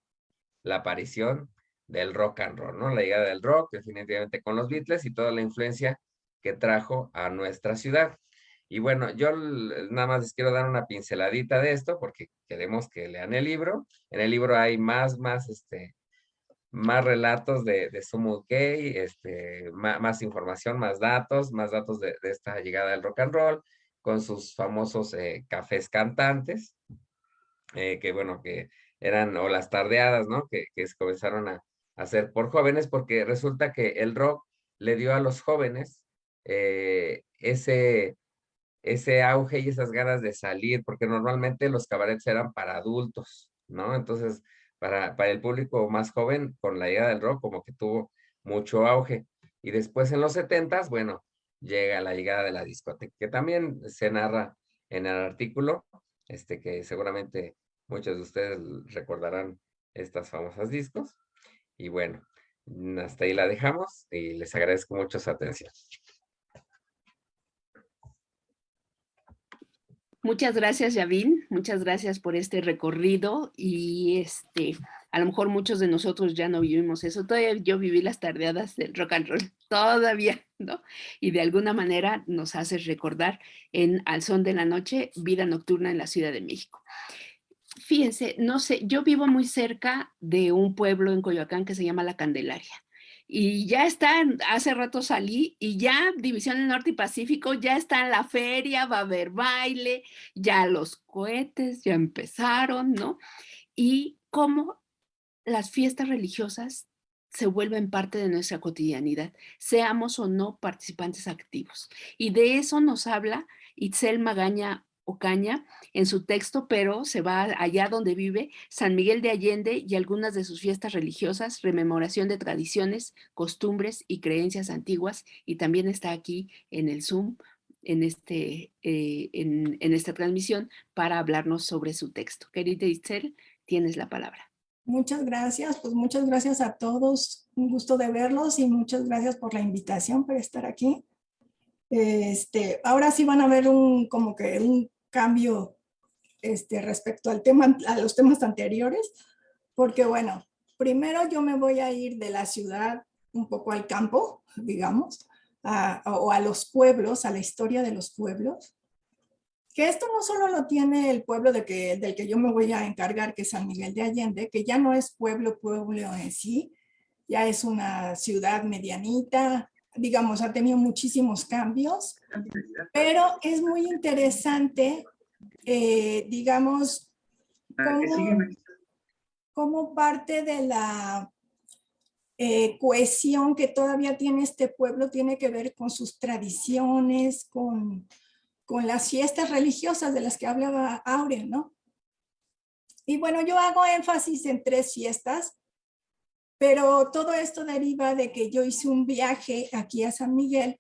la aparición del rock and roll, ¿no? La llegada del rock, definitivamente con los Beatles y toda la influencia que trajo a nuestra ciudad. Y bueno, yo nada más les quiero dar una pinceladita de esto porque queremos que lean el libro. En el libro hay más relatos de Sumul Kay, más información, más datos de esta llegada del rock and roll, con sus famosos cafés cantantes, que bueno, que eran, o las tardeadas, ¿no? Que se comenzaron a hacer por jóvenes, porque resulta que el rock le dio a los jóvenes ese auge y esas ganas de salir, porque normalmente los cabarets eran para adultos, ¿no? Entonces, para el público más joven, con la llegada del rock, como que tuvo mucho auge. Y después en los 70s, bueno, llega la llegada de la discoteca, que también se narra en el artículo, que seguramente muchos de ustedes recordarán estas famosas discos. Y bueno, hasta ahí la dejamos y les agradezco mucho su atención. Muchas gracias, Yavin. Muchas gracias por este recorrido y a lo mejor muchos de nosotros ya no vivimos eso. Todavía yo viví las tardeadas del rock and roll, todavía, ¿no? Y de alguna manera nos hace recordar en Al Son de la Noche, vida nocturna en la Ciudad de México. Fíjense, no sé, yo vivo muy cerca de un pueblo en Coyoacán que se llama La Candelaria. Y ya está, hace rato salí y ya División del Norte y Pacífico ya está en la feria, va a haber baile, ya los cohetes ya empezaron, ¿no? Y cómo las fiestas religiosas se vuelven parte de nuestra cotidianidad, seamos o no participantes activos. Y de eso nos habla Itzel Magaña Ocaña en su texto, pero se va allá donde vive, San Miguel de Allende y algunas de sus fiestas religiosas, rememoración de tradiciones, costumbres y creencias antiguas, y también está aquí en el Zoom, en esta transmisión, para hablarnos sobre su texto. Querida Itzel, tienes la palabra. Muchas gracias, pues muchas gracias a todos, un gusto de verlos y muchas gracias por la invitación para estar aquí. Ahora sí van a ver como que un cambio respecto al tema, a los temas anteriores, porque bueno, primero yo me voy a ir de la ciudad un poco al campo, digamos, o a los pueblos, a la historia de los pueblos, que esto no solo lo tiene el pueblo del que yo me voy a encargar, que es San Miguel de Allende, que ya no es pueblo en sí, ya es una ciudad medianita, digamos, ha tenido muchísimos cambios, pero es muy interesante, digamos, como parte de la cohesión que todavía tiene este pueblo, tiene que ver con sus tradiciones, con con las fiestas religiosas de las que hablaba Aurea, ¿no? Y bueno, yo hago énfasis en 3 fiestas, pero todo esto deriva de que yo hice un viaje aquí a San Miguel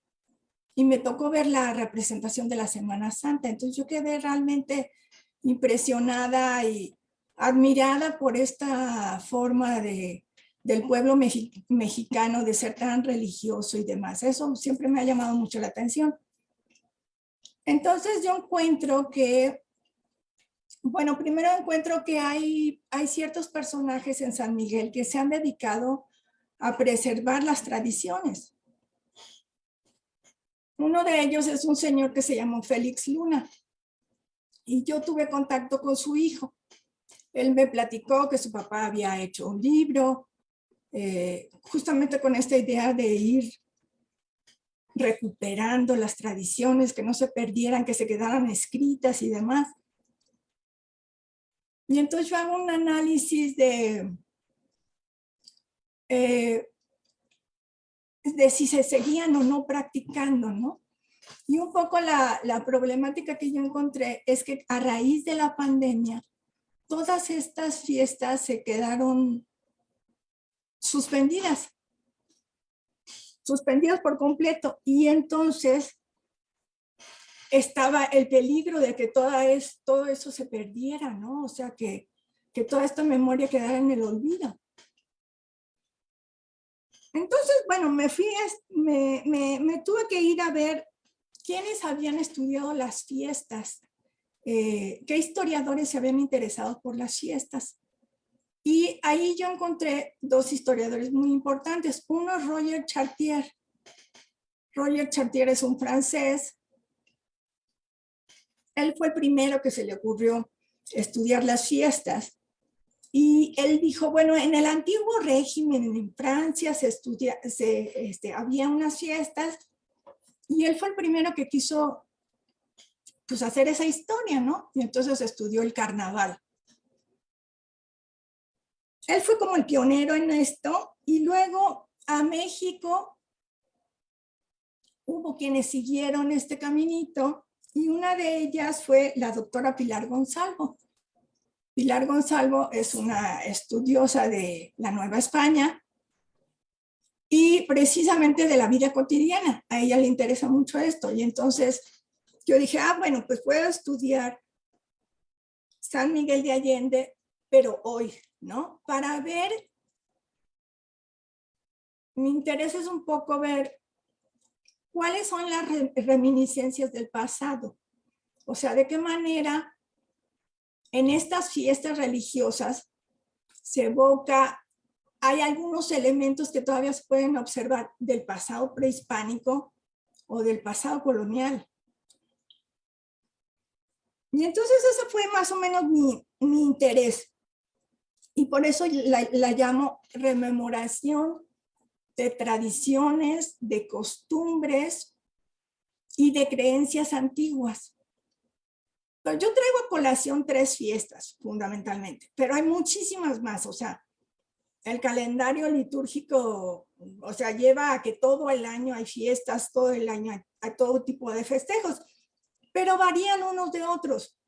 y me tocó ver la representación de la Semana Santa. Entonces yo quedé realmente impresionada y admirada por esta forma del pueblo mexicano de ser tan religioso y demás. Eso siempre me ha llamado mucho la atención. Entonces yo encuentro que, bueno, primero encuentro que hay ciertos personajes en San Miguel que se han dedicado a preservar las tradiciones. Uno de ellos es un señor que se llamó Félix Luna y yo tuve contacto con su hijo. Él me platicó que su papá había hecho un libro justamente con esta idea de ir recuperando las tradiciones, que no se perdieran, que se quedaran escritas y demás. Y entonces yo hago un análisis de si se seguían o no practicando, ¿no? Y un poco la problemática que yo encontré es que a raíz de la pandemia, todas estas fiestas se quedaron suspendidas por completo. Y entonces estaba el peligro de que todo eso se perdiera, ¿no? O sea, que toda esta memoria quedara en el olvido. Entonces, bueno, me tuve que ir a ver quiénes habían estudiado las fiestas, qué historiadores se habían interesado por las fiestas. Y ahí yo encontré 2 historiadores muy importantes. Uno es Roger Chartier. Roger Chartier es un francés. Él fue el primero que se le ocurrió estudiar las fiestas. Y él dijo, bueno, en el antiguo régimen en Francia había unas fiestas y él fue el primero que quiso pues, hacer esa historia, ¿no? Y entonces estudió el carnaval. Él fue como el pionero en esto y luego a México hubo quienes siguieron este caminito y una de ellas fue la doctora Pilar Gonzalvo. Pilar Gonzalvo es una estudiosa de la Nueva España y precisamente de la vida cotidiana. A ella le interesa mucho esto y entonces yo dije, bueno, pues puedo estudiar San Miguel de Allende, pero hoy, ¿no? Para ver, mi interés es un poco ver cuáles son las reminiscencias del pasado. O sea, de qué manera en estas fiestas religiosas se evoca, hay algunos elementos que todavía se pueden observar del pasado prehispánico o del pasado colonial. Y entonces ese fue más o menos mi interés. Y por eso la llamo rememoración de tradiciones, de costumbres y de creencias antiguas. Pero yo traigo a colación 3 fiestas, fundamentalmente, pero hay muchísimas más. O sea, el calendario litúrgico, o sea, lleva a que todo el año hay fiestas, todo el año hay todo tipo de festejos, pero varían unos de otros.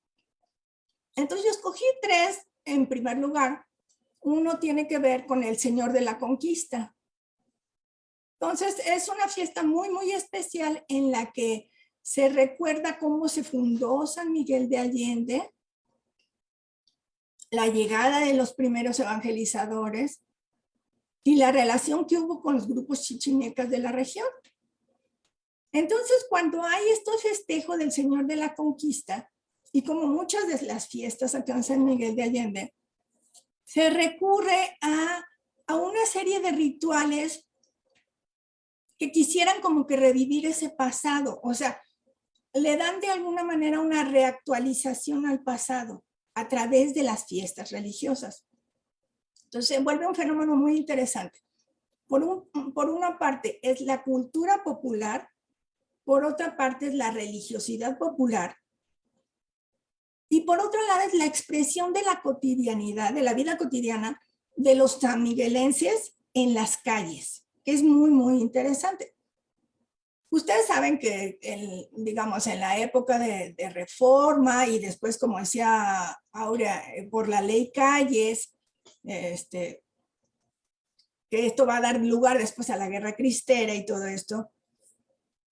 Entonces yo escogí 3 en primer lugar. Uno tiene que ver con el Señor de la Conquista. Entonces es una fiesta muy, muy especial en la que se recuerda cómo se fundó San Miguel de Allende, la llegada de los primeros evangelizadores y la relación que hubo con los grupos chichimecas de la región. Entonces, cuando hay estos festejos del Señor de la Conquista, y como muchas de las fiestas acá en San Miguel de Allende, se recurre a una serie de rituales que quisieran como que revivir ese pasado. O sea, le dan de alguna manera una reactualización al pasado a través de las fiestas religiosas. Entonces se vuelve un fenómeno muy interesante. Por una parte es la cultura popular, por otra parte es la religiosidad popular, y por otro lado es la expresión de la cotidianidad, de la vida cotidiana de los sanmiguelenses en las calles, que es muy, muy interesante. Ustedes saben que, digamos, en la época de Reforma y después, como decía Aurea, por la ley Calles, que esto va a dar lugar después a la Guerra Cristera y todo esto,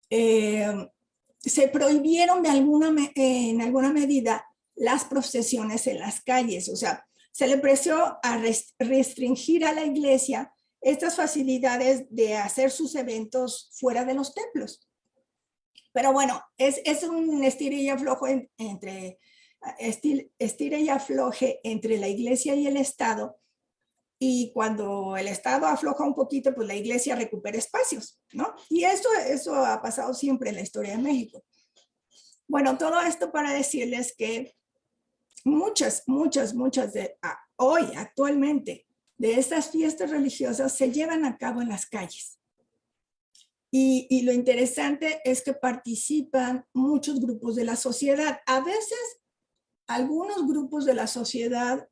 se prohibieron en alguna medida las procesiones en las calles. O sea, se le empezó a restringir a la iglesia estas facilidades de hacer sus eventos fuera de los templos. Pero bueno, es un estira y afloje entre la iglesia y el Estado. Y cuando el Estado afloja un poquito, pues la iglesia recupera espacios, ¿no? Y eso ha pasado siempre en la historia de México. Bueno, todo esto para decirles que muchas hoy, actualmente, de estas fiestas religiosas se llevan a cabo en las calles. Y lo interesante es que participan muchos grupos de la sociedad. A veces, algunos grupos de la sociedad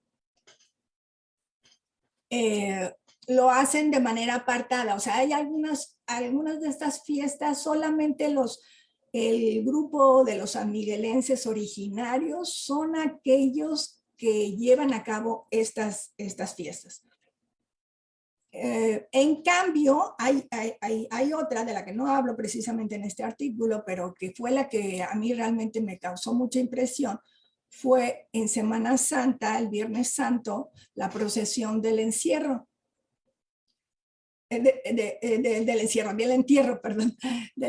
lo hacen de manera apartada. O sea, hay algunas de estas fiestas solamente el grupo de los sanmiguelenses originarios son aquellos que llevan a cabo estas fiestas. En cambio, hay otra de la que no hablo precisamente en este artículo, pero que fue la que a mí realmente me causó mucha impresión, fue en Semana Santa, el Viernes Santo, la procesión del encierro. Del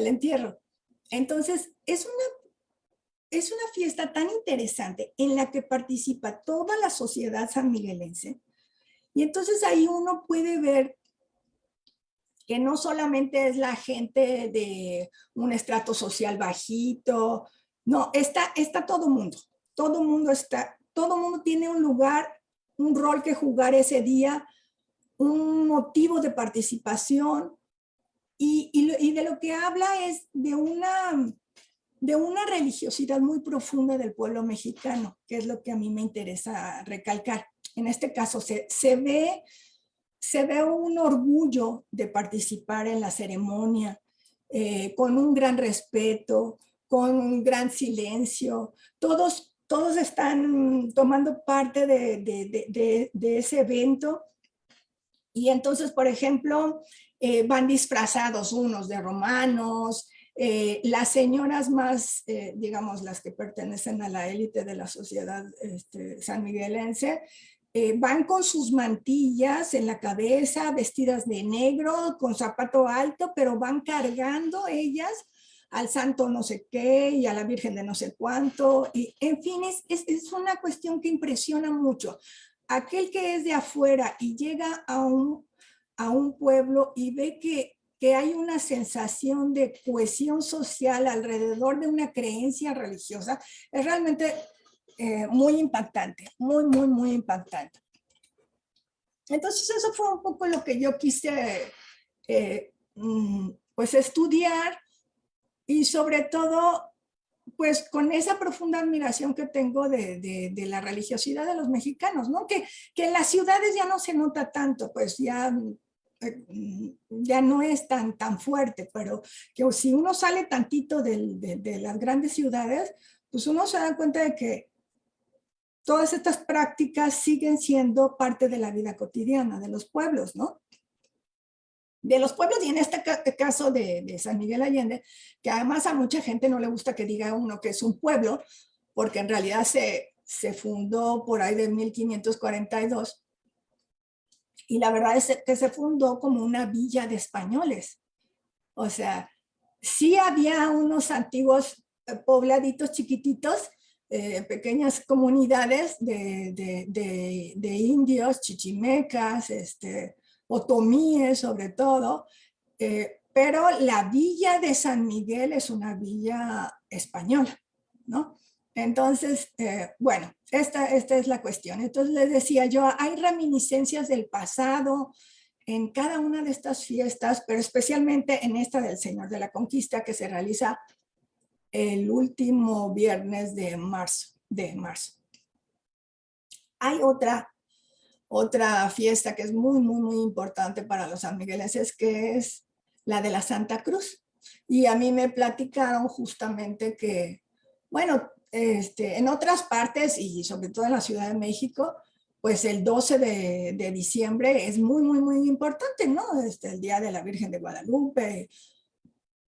entierro. Entonces, es una fiesta tan interesante en la que participa toda la sociedad sanmiguelense. Y entonces ahí uno puede ver que no solamente es la gente de un estrato social bajito, no, está todo mundo. Todo mundo tiene un lugar, un rol que jugar ese día, un motivo de participación, y de lo que habla es de una religiosidad muy profunda del pueblo mexicano, que es lo que a mí me interesa recalcar. En este caso se ve un orgullo de participar en la ceremonia, con un gran respeto, con un gran silencio. Todos están tomando parte de ese evento. Y entonces, por ejemplo, van disfrazados unos de romanos, las señoras más, digamos, las que pertenecen a la élite de la sociedad sanmiguelense, van con sus mantillas en la cabeza, vestidas de negro, con zapato alto, pero van cargando ellas al santo no sé qué y a la virgen de no sé cuánto. Y, en fin, es una cuestión que impresiona mucho. Aquel que es de afuera y llega a un pueblo y ve que hay una sensación de cohesión social alrededor de una creencia religiosa, es realmente muy impactante, muy impactante. Entonces eso fue un poco lo que yo quise pues estudiar, y sobre todo pues con esa profunda admiración que tengo de la religiosidad de los mexicanos, ¿no? Que en las ciudades ya no se nota tanto, pues ya no es tan fuerte, pero que si uno sale tantito de las grandes ciudades, pues uno se da cuenta de que todas estas prácticas siguen siendo parte de la vida cotidiana de los pueblos, ¿no? De los pueblos, y en este caso de San Miguel Allende, que además a mucha gente no le gusta que diga uno que es un pueblo, porque en realidad se fundó por ahí de 1542, y la verdad es que se fundó como una villa de españoles. O sea, sí había unos antiguos pobladitos chiquititos, pequeñas comunidades de indios, chichimecas, otomíes sobre todo, pero la villa de San Miguel es una villa española, ¿no? Entonces, bueno, esta es la cuestión. Entonces les decía yo, hay reminiscencias del pasado en cada una de estas fiestas, pero especialmente en esta del Señor de la Conquista, que se realiza el último viernes de marzo. Hay otra fiesta que es muy importante para los sanmiguelenses, que es la de la Santa Cruz. Y a mí me platicaron justamente que, bueno, en otras partes y sobre todo en la Ciudad de México, pues el 12 de diciembre es muy, muy, muy importante, ¿no? El Día de la Virgen de Guadalupe.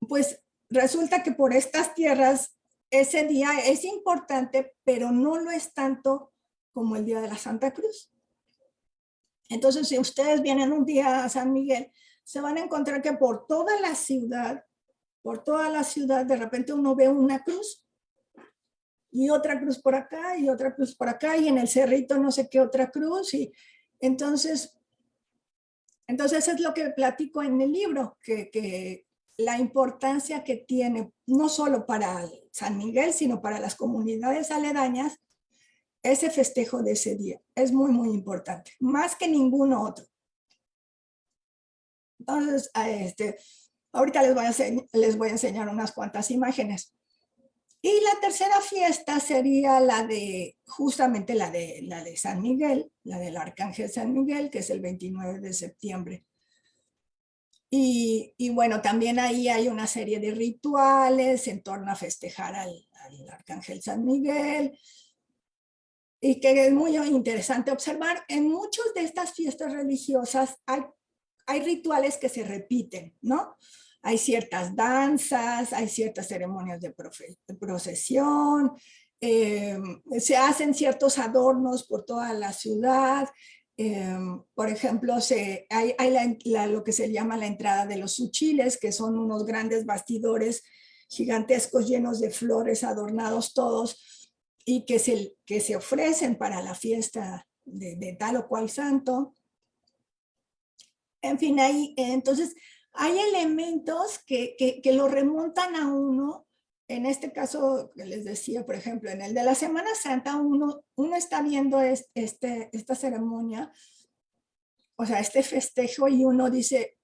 Pues resulta que por estas tierras ese día es importante, pero no lo es tanto como el Día de la Santa Cruz. Entonces, si ustedes vienen un día a San Miguel, se van a encontrar que por toda la ciudad, de repente uno ve una cruz y otra cruz por acá y otra cruz por acá y en el cerrito no sé qué otra cruz. Y entonces es lo que platico en el libro, que la importancia que tiene no solo para San Miguel, sino para las comunidades aledañas, ese festejo de ese día. Es muy, muy importante, más que ninguno otro. Entonces, ahorita les voy a enseñar unas cuantas imágenes. Y la tercera fiesta sería justamente la de San Miguel, la del Arcángel San Miguel, que es el 29 de septiembre. Y bueno, también ahí hay una serie de rituales en torno a festejar al Arcángel San Miguel, y que es muy interesante observar. En muchas de estas fiestas religiosas hay rituales que se repiten, ¿no? Hay ciertas danzas, hay ciertas ceremonias de procesión, se hacen ciertos adornos por toda la ciudad. Por ejemplo, hay lo que se llama la entrada de los huchiles, que son unos grandes bastidores gigantescos llenos de flores, adornados todos, y que se ofrecen para la fiesta de tal o cual santo. En fin, entonces hay elementos que lo remontan a uno. En este caso, que les decía, por ejemplo, en el de la Semana Santa, uno está viendo esta ceremonia, o sea, este festejo, y uno dice,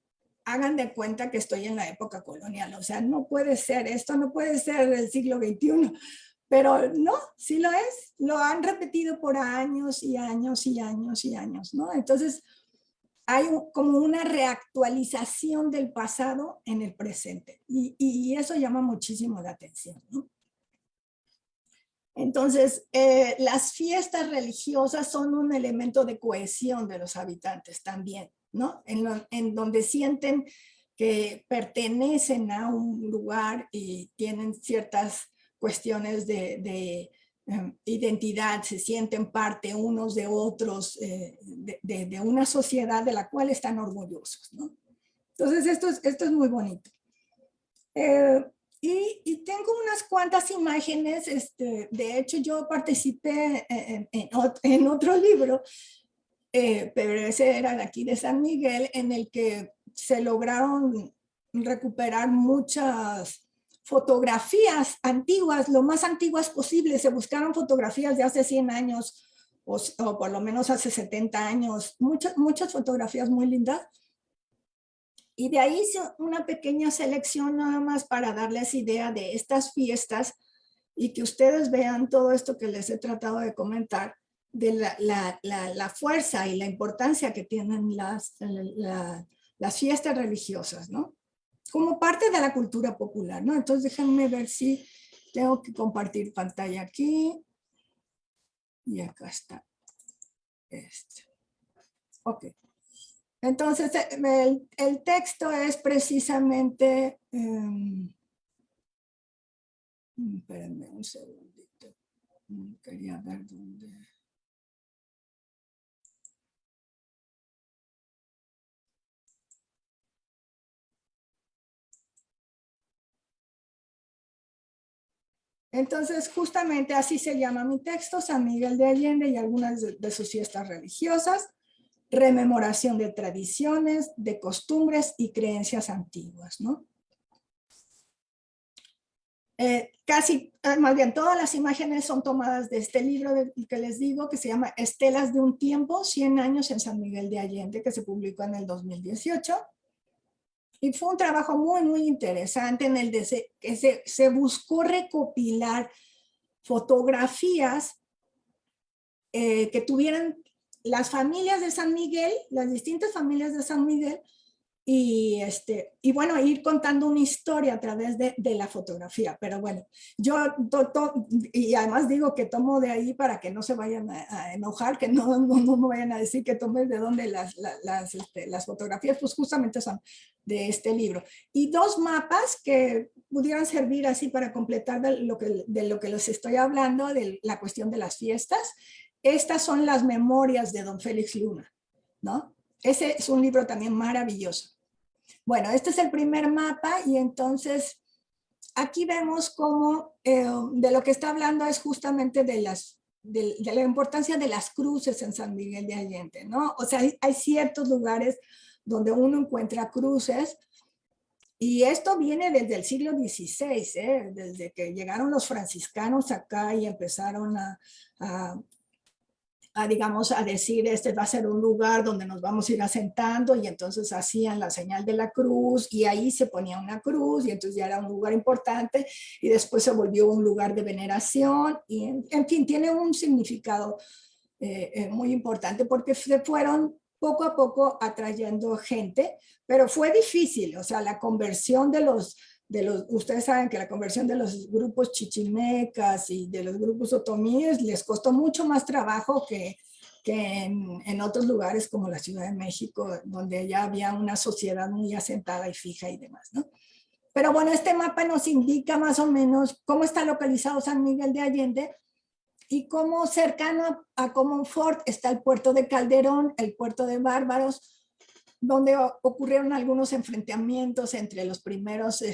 hagan de cuenta que estoy en la época colonial, o sea, no puede ser, esto no puede ser del siglo XXI, pero no, sí lo es, lo han repetido por años y años y años y años, ¿no? Entonces, hay como una reactualización del pasado en el presente, y eso llama muchísimo la atención, ¿no? Entonces, las fiestas religiosas son un elemento de cohesión de los habitantes también, ¿no? En donde sienten que pertenecen a un lugar y tienen ciertas cuestiones de identidad, se sienten parte unos de otros, de una sociedad de la cual están orgullosos, ¿no? Entonces, esto es muy bonito. Y tengo unas cuantas imágenes. De hecho, yo participé en otro libro, pero ese era de aquí de San Miguel, en el que se lograron recuperar muchas fotografías antiguas, lo más antiguas posible. Se buscaron fotografías de hace 100 años o por lo menos hace 70 años, muchas fotografías muy lindas. Y de ahí hice una pequeña selección nada más para darles idea de estas fiestas y que ustedes vean todo esto que les he tratado de comentar, de la fuerza y la importancia que tienen las fiestas religiosas, ¿no? Como parte de la cultura popular, ¿no? Entonces déjenme ver si tengo que compartir pantalla aquí. Y acá está. Ok. Entonces, el texto es precisamente, espérenme un segundito, quería ver dónde. Entonces, justamente así se llama mi texto, San Miguel de Allende y algunas de sus fiestas religiosas. Rememoración de tradiciones, de costumbres y creencias antiguas, ¿no? Más bien, todas las imágenes son tomadas de este libro que les digo, que se llama Estelas de un tiempo, 100 años en San Miguel de Allende, que se publicó en el 2018. Y fue un trabajo muy, muy interesante en el que se buscó recopilar fotografías que tuvieran las familias de San Miguel, las distintas familias de San Miguel, y bueno, ir contando una historia a través de la fotografía. Pero bueno, yo y además digo que tomo de ahí para que no se vayan a enojar, que no me vayan a decir que tomes de dónde las fotografías, pues justamente son de este libro. Y 2 mapas que pudieran servir así para completar de lo que les estoy hablando, de la cuestión de las fiestas. Estas son las memorias de don Félix Luna, ¿no? Ese es un libro también maravilloso. Bueno, este es el primer mapa y entonces aquí vemos cómo de lo que está hablando es justamente de la importancia de las cruces en San Miguel de Allende, ¿no? O sea, hay ciertos lugares donde uno encuentra cruces y esto viene desde el siglo XVI, desde que llegaron los franciscanos acá y empezaron digamos, a decir, este va a ser un lugar donde nos vamos a ir asentando, y entonces hacían la señal de la cruz, y ahí se ponía una cruz, y entonces ya era un lugar importante, y después se volvió un lugar de veneración, y en fin, tiene un significado muy importante, porque se fueron poco a poco atrayendo gente, pero fue difícil, o sea, la conversión ustedes saben que la conversión de los grupos chichimecas y de los grupos otomíes les costó mucho más trabajo que en otros lugares como la Ciudad de México, donde ya había una sociedad muy asentada y fija y demás, ¿no? Pero bueno, este mapa nos indica más o menos cómo está localizado San Miguel de Allende y cómo cercano a Comonfort está el puerto de Calderón, el puerto de Bárbaros, donde ocurrieron algunos enfrentamientos entre los primeros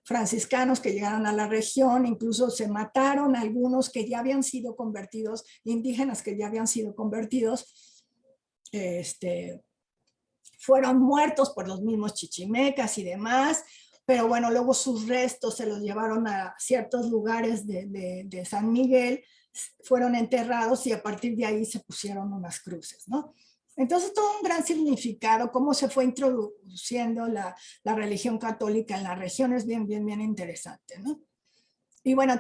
franciscanos que llegaron a la región, incluso se mataron algunos que ya habían sido convertidos, indígenas que ya habían sido convertidos, fueron muertos por los mismos chichimecas y demás, pero bueno, luego sus restos se los llevaron a ciertos lugares de San Miguel, fueron enterrados y a partir de ahí se pusieron unas cruces, ¿no? Entonces, todo un gran significado, cómo se fue introduciendo la religión católica en la región es bien interesante, ¿no? Y bueno,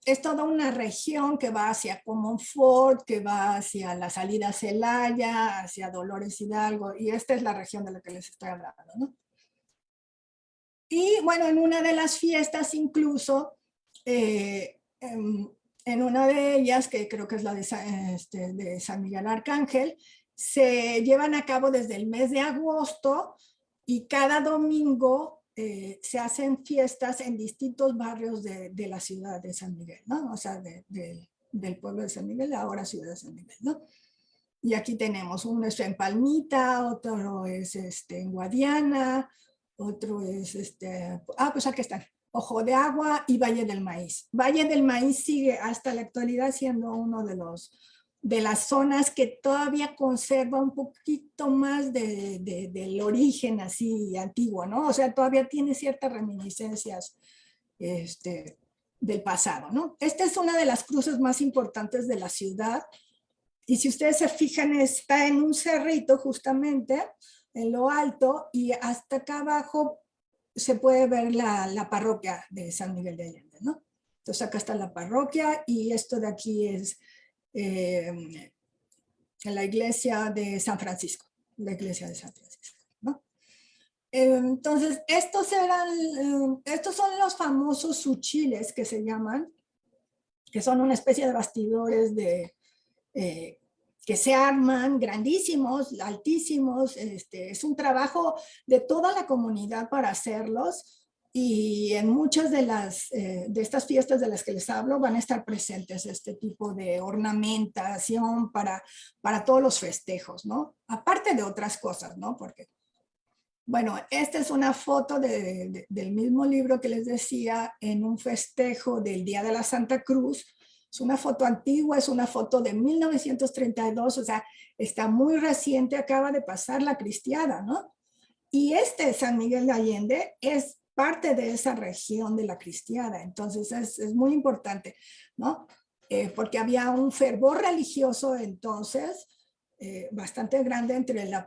es toda una región que va hacia Comonfort, que va hacia la salida a Celaya, hacia Dolores Hidalgo, y esta es la región de la que les estoy hablando, ¿no? Y bueno, en una de las fiestas incluso, en una de ellas, que creo que es la de San Miguel Arcángel, se llevan a cabo desde el mes de agosto y cada domingo se hacen fiestas en distintos barrios de la ciudad de San Miguel, ¿no? O sea, del pueblo de San Miguel, ahora ciudad de San Miguel, ¿no? Y aquí tenemos uno es en Palmita, otro es en Guadiana, otro es pues aquí están, Ojo de Agua y Valle del Maíz. Valle del Maíz sigue hasta la actualidad siendo uno de las zonas que todavía conserva un poquito más del origen así antiguo, ¿no? O sea, todavía tiene ciertas reminiscencias del pasado, ¿no? Esta es una de las cruces más importantes de la ciudad, y si ustedes se fijan, está en un cerrito justamente, en lo alto, y hasta acá abajo se puede ver la parroquia de San Miguel de Allende, ¿no? Entonces acá está la parroquia, y esto de aquí es en la iglesia de San Francisco, ¿no? Entonces, estos son los famosos suchiles que se llaman, que son una especie de bastidores que se arman grandísimos, altísimos, es un trabajo de toda la comunidad para hacerlos. Y en muchas de estas fiestas de las que les hablo van a estar presentes este tipo de ornamentación para todos los festejos, ¿no? Aparte de otras cosas, ¿no? Porque, bueno, esta es una foto del mismo libro que les decía, en un festejo del Día de la Santa Cruz. Es una foto antigua, es una foto de 1932, o sea, está muy reciente, acaba de pasar la Cristiada, ¿no? Y San Miguel de Allende es parte de esa región de la Cristiada, entonces es muy importante, ¿no? Porque había un fervor religioso entonces bastante grande entre la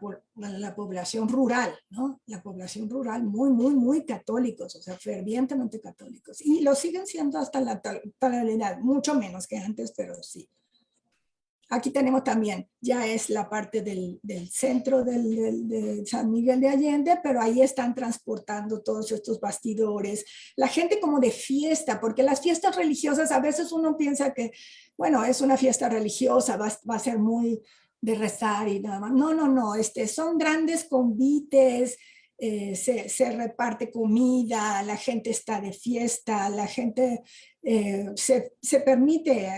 población rural, ¿no? La población rural muy católicos, o sea, fervientemente católicos, y lo siguen siendo hasta la actualidad, mucho menos que antes, pero sí. Aquí tenemos también, ya es la parte del centro de San Miguel de Allende, pero ahí están transportando todos estos bastidores. La gente como de fiesta, porque las fiestas religiosas a veces uno piensa que, bueno, es una fiesta religiosa, va a ser muy de rezar y nada más. No, no, no, son grandes convites, se reparte comida, la gente está de fiesta, la gente se permite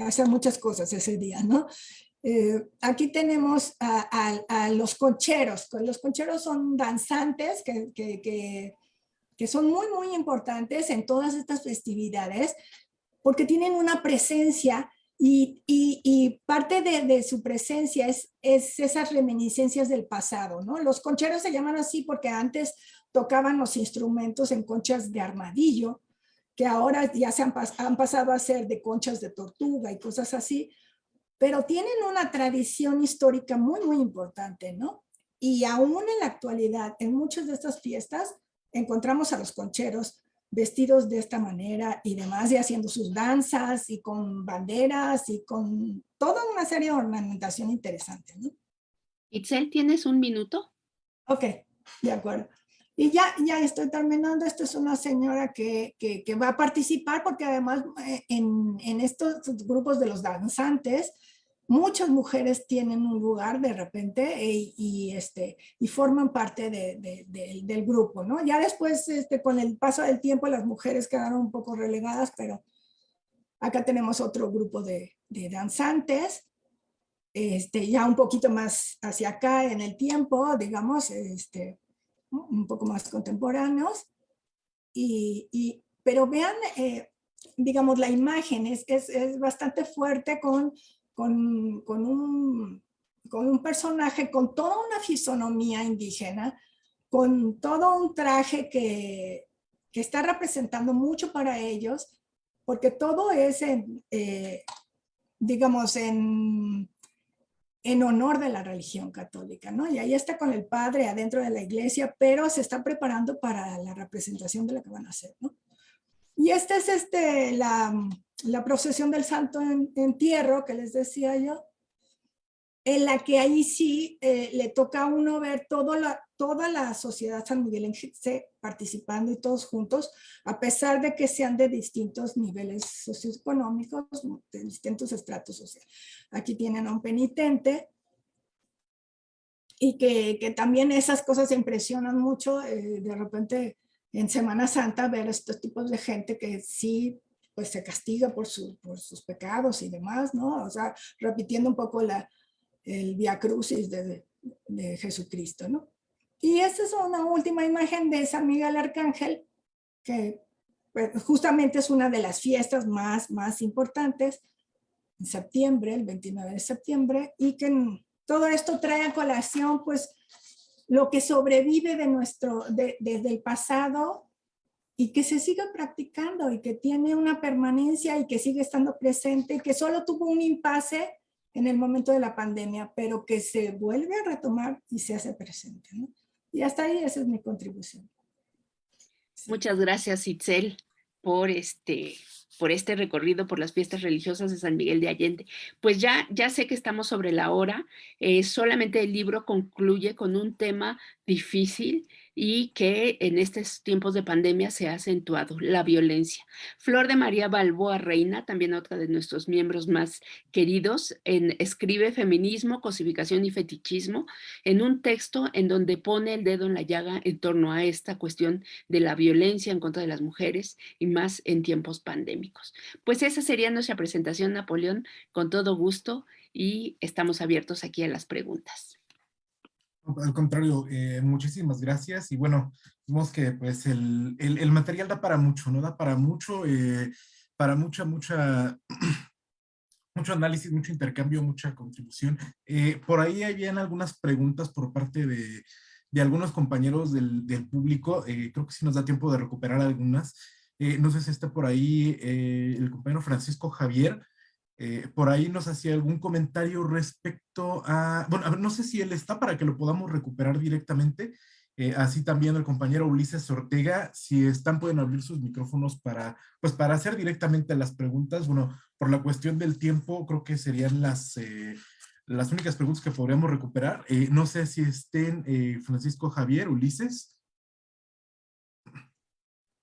hacer muchas cosas ese día, ¿no? Aquí tenemos a los concheros. Los concheros son danzantes que son muy, muy importantes en todas estas festividades porque tienen una presencia y parte de su presencia es esas reminiscencias del pasado, ¿no? Los concheros se llaman así porque antes tocaban los instrumentos en conchas de armadillo, que ahora ya han pasado a ser de conchas de tortuga y cosas así, pero tienen una tradición histórica muy, muy importante, ¿no? Y aún en la actualidad, en muchas de estas fiestas, encontramos a los concheros vestidos de esta manera y demás, y haciendo sus danzas y con banderas y con toda una serie de ornamentación interesante, ¿no? Itzel, ¿tienes un minuto? Ok, de acuerdo. Y ya estoy terminando. Esta es una señora que va a participar porque además en estos grupos de los danzantes, muchas mujeres tienen un lugar de repente y forman parte del grupo, ¿no? Ya después, con el paso del tiempo, las mujeres quedaron un poco relegadas, pero acá tenemos otro grupo de danzantes, ya un poquito más hacia acá en el tiempo, digamos, un poco más contemporáneos, pero vean, digamos, la imagen es bastante fuerte con un personaje con toda una fisonomía indígena, con todo un traje que está representando mucho para ellos, porque todo es, digamos, en honor de la religión católica, ¿no? Y ahí está con el padre adentro de la iglesia, pero se está preparando para la representación de la que van a hacer, ¿no? Y esta es la procesión del Santo Entierro que les decía yo, en la que ahí sí le toca a uno ver toda la sociedad sanmiguelense participando y todos juntos, a pesar de que sean de distintos niveles socioeconómicos, de distintos estratos sociales. Aquí tienen a un penitente y que también esas cosas impresionan mucho, de repente en Semana Santa ver estos tipos de gente que sí pues se castiga por sus pecados y demás, ¿no? O sea, repitiendo un poco el Vía Crucis de Jesucristo, ¿no? Y esta es una última imagen de San Miguel Arcángel, que pues, justamente es una de las fiestas más importantes, en septiembre, el 29 de septiembre, y que todo esto trae a colación, pues, lo que sobrevive desde el pasado y que se sigue practicando y que tiene una permanencia y que sigue estando presente y que solo tuvo un impasse en el momento de la pandemia, pero que se vuelve a retomar y se hace presente, ¿no? Y hasta ahí esa es mi contribución. Sí. Muchas gracias, Itzel, por este recorrido por las fiestas religiosas de San Miguel de Allende. Pues ya sé que estamos sobre la hora, solamente el libro concluye con un tema difícil y que en estos tiempos de pandemia se ha acentuado, la violencia. Flor de María Balboa Reina, también otra de nuestros miembros más queridos, escribe Feminismo, Cosificación y Fetichismo, en un texto en donde pone el dedo en la llaga en torno a esta cuestión de la violencia en contra de las mujeres y más en tiempos pandémicos. Pues esa sería nuestra presentación, Napoleón, con todo gusto, y estamos abiertos aquí a las preguntas. Al contrario, muchísimas gracias. Y bueno, vemos que pues el material da para mucho, ¿no? Da para mucho, para mucho análisis, mucho intercambio, mucha contribución. Por ahí habían algunas preguntas por parte de algunos compañeros del público. Creo que sí nos da tiempo de recuperar algunas. No sé si está por ahí el compañero Francisco Javier. Por ahí nos hacía algún comentario respecto a, bueno, a ver, no sé si él está para que lo podamos recuperar directamente así también el compañero Ulises Ortega. Si están, pueden abrir sus micrófonos para, pues, para hacer directamente las preguntas. Bueno, por la cuestión del tiempo, creo que serían las únicas preguntas que podríamos recuperar. No sé si estén Francisco Javier, Ulises.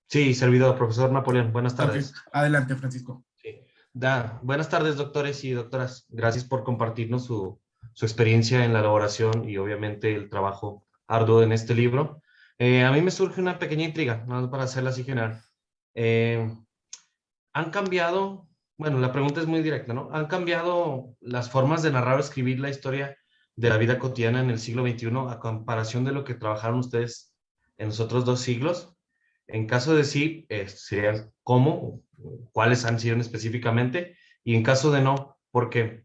Sí, servidor, profesor Napoleón. Buenas tardes. Okay. Adelante, Francisco. Sí. Buenas tardes, doctores y doctoras. Gracias por compartirnos su experiencia en la elaboración y obviamente el trabajo arduo en este libro. A mí me surge una pequeña intriga, nada más para hacerla así general. ¿Han cambiado? Bueno, la pregunta es muy directa, ¿no? ¿Han cambiado las formas de narrar o escribir la historia de la vida cotidiana en el siglo XXI a comparación de lo que trabajaron ustedes en los otros 2 siglos? En caso de sí, serían cómo, cuáles han sido específicamente, y en caso de no, ¿por qué?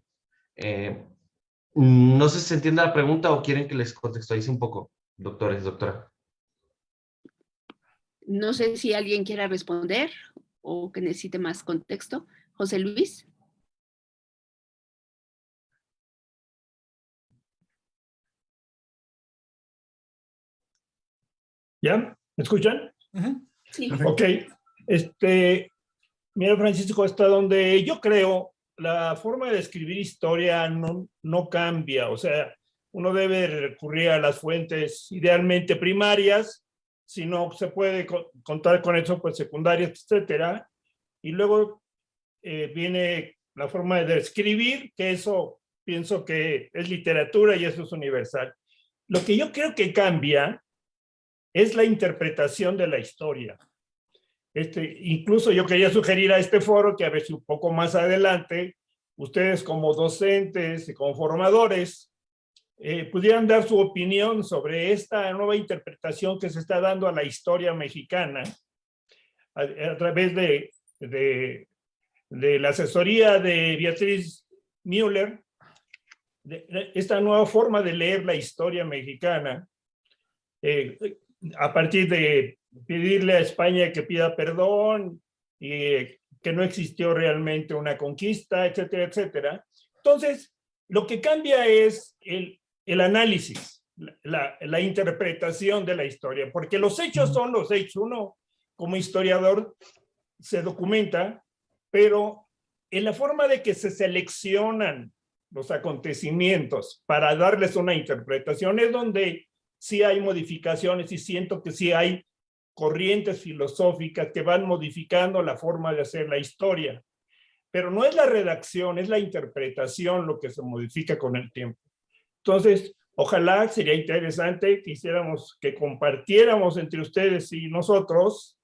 No sé si se entiende la pregunta o quieren que les contextualice un poco, doctores, doctora. No sé si alguien quiera responder o que necesite más contexto. José Luis. ¿Ya? ¿Me escuchan? Sí. Ok. Mira, Francisco, hasta donde yo creo, la forma de escribir historia no cambia. O sea, uno debe recurrir a las fuentes idealmente primarias, si no se puede contar con eso, pues secundarias, etcétera. Y luego viene la forma de escribir, que eso pienso que es literatura y eso es universal. Lo que yo creo que cambia es la interpretación de la historia. Incluso yo quería sugerir a este foro que a ver si un poco más adelante, ustedes como docentes y como formadores, pudieran dar su opinión sobre esta nueva interpretación que se está dando a la historia mexicana a través de la asesoría de Beatriz Müller, esta nueva forma de leer la historia mexicana, a partir de pedirle a España que pida perdón y que no existió realmente una conquista, etcétera, etcétera. Entonces, lo que cambia es el análisis, la interpretación de la historia, porque los hechos son los hechos. Uno, como historiador, se documenta, pero en la forma de que se seleccionan los acontecimientos para darles una interpretación es donde sí hay modificaciones y siento que sí hay corrientes filosóficas que van modificando la forma de hacer la historia. Pero no es la redacción, es la interpretación lo que se modifica con el tiempo. Entonces, ojalá sería interesante que hiciéramos, que compartiéramos entre ustedes y nosotros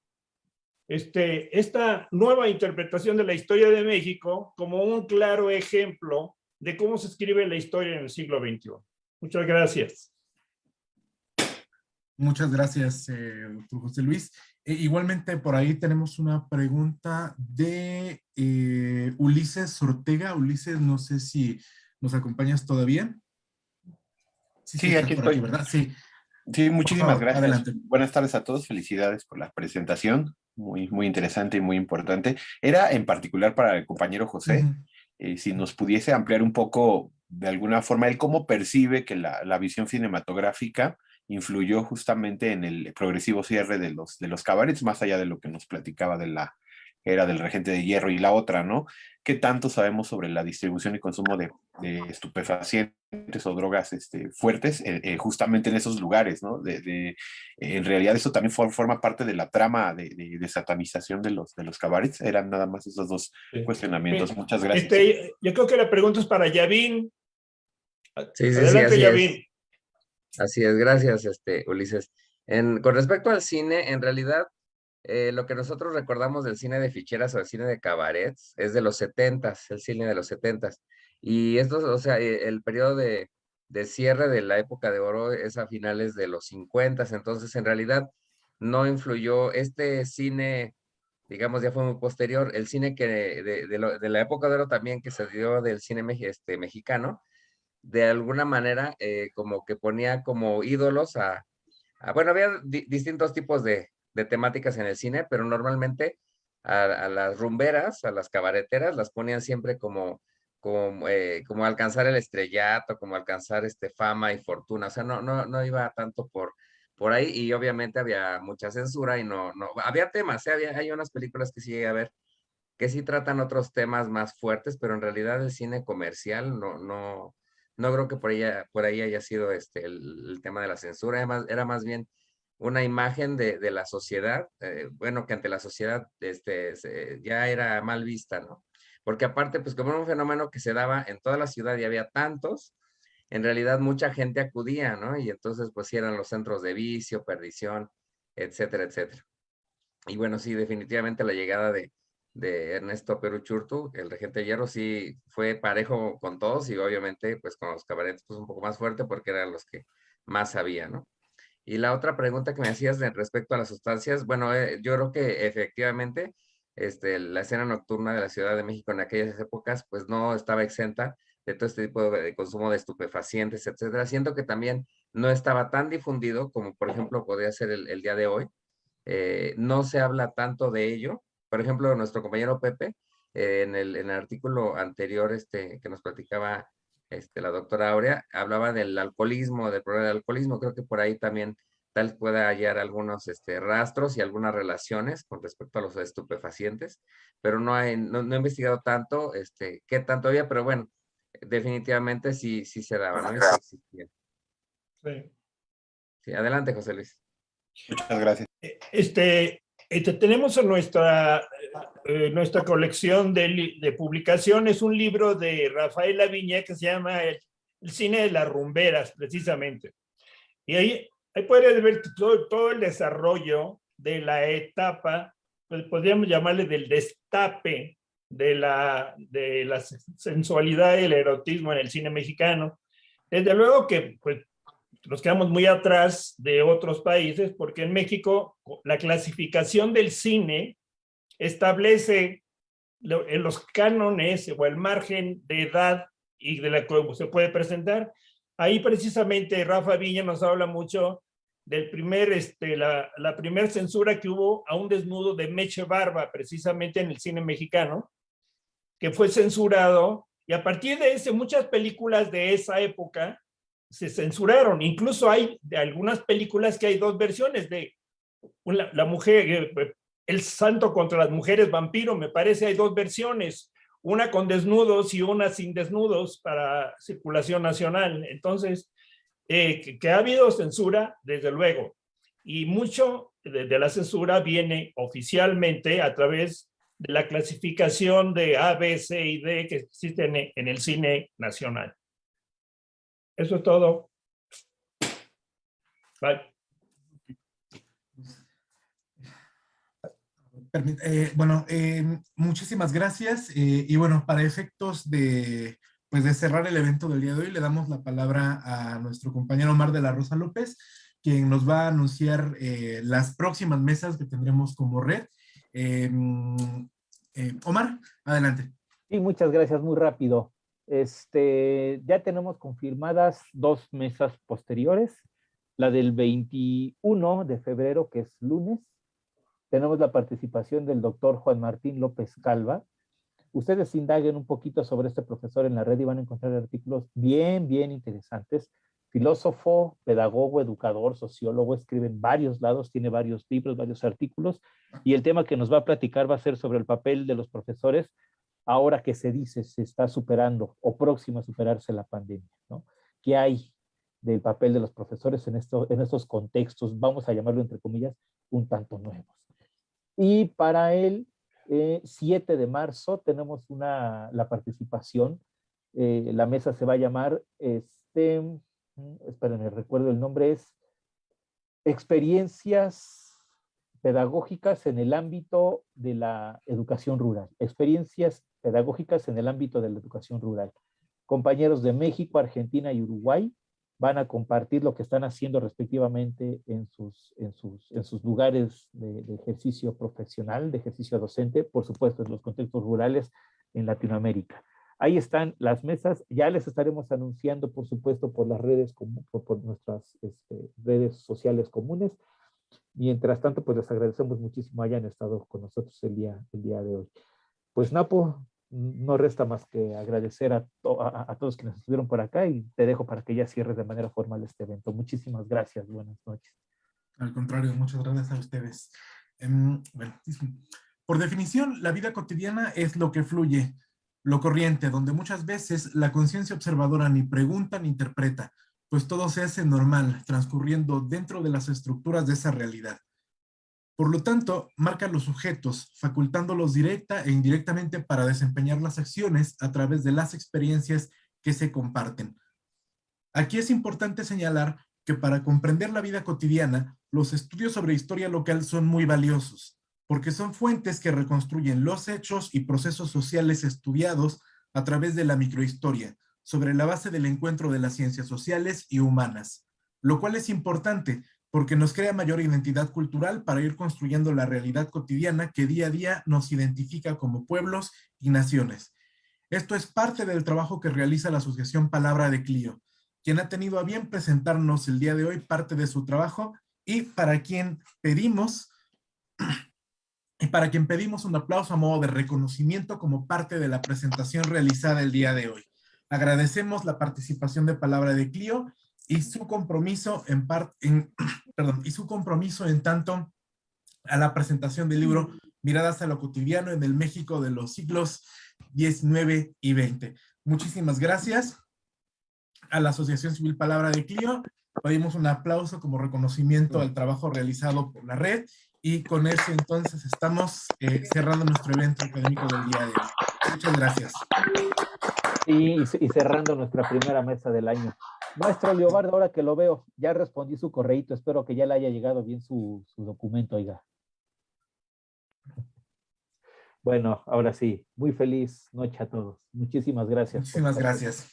esta nueva interpretación de la historia de México como un claro ejemplo de cómo se escribe la historia en el siglo XXI. Muchas gracias. Muchas gracias, doctor José Luis. Igualmente, por ahí tenemos una pregunta de Ulises Ortega. Ulises, no sé si nos acompañas todavía. Sí, aquí estoy. ¿Verdad? Sí. Sí, muchísimas gracias. Adelante. Buenas tardes a todos. Felicidades por la presentación. Muy interesante y muy importante. Era en particular para el compañero José, si nos pudiese ampliar un poco, de alguna forma, él cómo percibe que la visión cinematográfica influyó justamente en el progresivo cierre de los cabarets, más allá de lo que nos platicaba de la era del Regente de Hierro y la otra, ¿no? ¿Qué tanto sabemos sobre la distribución y consumo de estupefacientes o drogas fuertes justamente en esos lugares, ¿no? En realidad eso también forma parte de la trama de satanización de los cabarets. Eran nada más esos 2 cuestionamientos. Muchas gracias. Yo creo que la pregunta es para Yavin. Sí, Adelante, así Yavin. es. Así es, gracias, Ulises. Con respecto al cine, en realidad, lo que nosotros recordamos del cine de ficheras o del cine de cabarets es de los 70s, el cine de los 70s. Y esto, o sea, el periodo de cierre de la época de oro es a finales de los 50s. Entonces, en realidad, no influyó este cine, digamos, ya fue muy posterior. El cine que de la época de oro también que se dio del cine mexicano, de alguna manera, como que ponía como ídolos bueno, había distintos tipos de temáticas en el cine, pero normalmente a las rumberas, a las cabareteras, las ponían siempre como alcanzar el estrellato, como alcanzar fama y fortuna. O sea, no iba tanto por por ahí, y obviamente había mucha censura y no, había temas, hay unas películas que sí llegué a ver que sí tratan otros temas más fuertes, pero en realidad el cine comercial no creo que por ahí haya sido el tema de la censura, además era más bien una imagen de la sociedad, bueno, que ante la sociedad ya era mal vista, ¿no? Porque aparte, pues como era un fenómeno que se daba en toda la ciudad y había tantos, en realidad mucha gente acudía, ¿no? Y entonces pues sí eran los centros de vicio, perdición, etcétera, etcétera. Y bueno, sí, definitivamente la llegada de Ernesto Peruchurtu, el regente de Hierro, sí fue parejo con todos y obviamente pues con los cabarets pues un poco más fuerte porque eran los que más sabía, ¿no? Y la otra pregunta que me hacías respecto a las sustancias, bueno, yo creo que efectivamente la escena nocturna de la Ciudad de México en aquellas épocas pues no estaba exenta de todo este tipo de consumo de estupefacientes, etcétera. Siento que también no estaba tan difundido como por ejemplo podría ser el día de hoy. No se habla tanto de ello. Por ejemplo, nuestro compañero Pepe, en el artículo anterior que nos platicaba la doctora Aurea, hablaba del alcoholismo, del problema del alcoholismo. Creo que por ahí también tal pueda hallar algunos rastros y algunas relaciones con respecto a los estupefacientes, pero no he investigado tanto qué tanto había, pero bueno, definitivamente sí se daba, ¿no? Y sí existía. Sí. Sí, adelante, José Luis. Muchas gracias. Tenemos en nuestra colección de publicaciones un libro de Rafael Laviña que se llama el cine de las rumberas, precisamente. Y ahí puedes ver todo el desarrollo de la etapa, pues podríamos llamarle del destape de la sensualidad y el erotismo en el cine mexicano. Desde luego que pues, nos quedamos muy atrás de otros países porque en México la clasificación del cine establece en los cánones o el margen de edad y de la que se puede presentar. Ahí precisamente Rafa Viña nos habla mucho del la primer censura que hubo a un desnudo de Meche Barba, precisamente en el cine mexicano, que fue censurado, y a partir de ese muchas películas de esa época se censuraron. Incluso hay de algunas películas que hay dos versiones de la mujer, el santo contra las mujeres vampiro, me parece hay dos versiones, una con desnudos y una sin desnudos para circulación nacional. Entonces, que ha habido censura, desde luego, y mucho de la censura viene oficialmente a través de la clasificación de A, B, C y D que existen en el cine nacional. Eso es todo. Bye. Bueno, muchísimas gracias. Y bueno, para efectos de cerrar el evento del día de hoy, le damos la palabra a nuestro compañero Omar de la Rosa López, quien nos va a anunciar las próximas mesas que tendremos como red. Omar, adelante. Sí, muchas gracias, muy rápido. Ya tenemos confirmadas 2 mesas posteriores. La del 21 de febrero, que es lunes. Tenemos la participación del doctor Juan Martín López Calva. Ustedes indaguen un poquito sobre este profesor en la red y van a encontrar artículos bien interesantes. Filósofo, pedagogo, educador, sociólogo, escribe en varios lados, tiene varios libros, varios artículos, y el tema que nos va a platicar va a ser sobre el papel de los profesores ahora que se dice se está superando o próxima a superarse la pandemia, ¿no? ¿Qué hay del papel de los profesores en estos contextos, vamos a llamarlo entre comillas, un tanto nuevos? Y para el 7 de marzo tenemos la participación, la mesa se va a llamar, espérenme, recuerdo el nombre, es Experiencias pedagógicas en el ámbito de la educación rural. Experiencias pedagógicas en el ámbito de la educación rural. Compañeros de México, Argentina y Uruguay van a compartir lo que están haciendo respectivamente en sus lugares de ejercicio profesional, de ejercicio docente, por supuesto en los contextos rurales en Latinoamérica. Ahí están las mesas, ya les estaremos anunciando, por supuesto, por las redes, por nuestras redes sociales comunes. Mientras tanto, pues les agradecemos muchísimo hayan estado con nosotros el día de hoy. Pues Napo, no resta más que agradecer a todos quienes estuvieron por acá y te dejo para que ya cierres de manera formal este evento. Muchísimas gracias, buenas noches. Al contrario, muchas gracias a ustedes. Bueno, por definición, la vida cotidiana es lo que fluye, lo corriente, donde muchas veces la conciencia observadora ni pregunta ni interpreta, pues todo se hace normal, transcurriendo dentro de las estructuras de esa realidad. Por lo tanto, marca los sujetos, facultándolos directa e indirectamente para desempeñar las acciones a través de las experiencias que se comparten. Aquí es importante señalar que para comprender la vida cotidiana, los estudios sobre historia local son muy valiosos, porque son fuentes que reconstruyen los hechos y procesos sociales estudiados a través de la microhistoria, sobre la base del encuentro de las ciencias sociales y humanas, lo cual es importante porque nos crea mayor identidad cultural para ir construyendo la realidad cotidiana que día a día nos identifica como pueblos y naciones. Esto es parte del trabajo que realiza la Asociación Palabra de Clio, quien ha tenido a bien presentarnos el día de hoy parte de su trabajo y para quien pedimos un aplauso a modo de reconocimiento como parte de la presentación realizada el día de hoy. Agradecemos la participación de Palabra de Clio y su compromiso en tanto a la presentación del libro Miradas a lo cotidiano en el México de los siglos XIX y XX. Muchísimas gracias a la Asociación Civil Palabra de Clio. Pedimos un aplauso como reconocimiento al trabajo realizado por la red y con eso entonces estamos cerrando nuestro evento académico del día de hoy. Muchas gracias. Y cerrando nuestra primera mesa del año. Maestro Leobardo, ahora que lo veo, ya respondí su correíto, espero que ya le haya llegado bien su documento, oiga. Bueno, ahora sí, muy feliz noche a todos. Muchísimas gracias. Muchísimas gracias.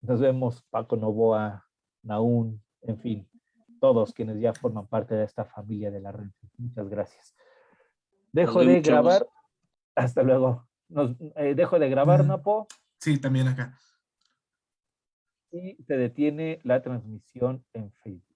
Nos vemos, Paco Novoa, Naún, en fin, todos quienes ya forman parte de esta familia de la red. Muchas gracias. Dejo de grabar. Hasta luego. Dejo de grabar, Napo. Sí, también acá. Y se detiene la transmisión en Facebook.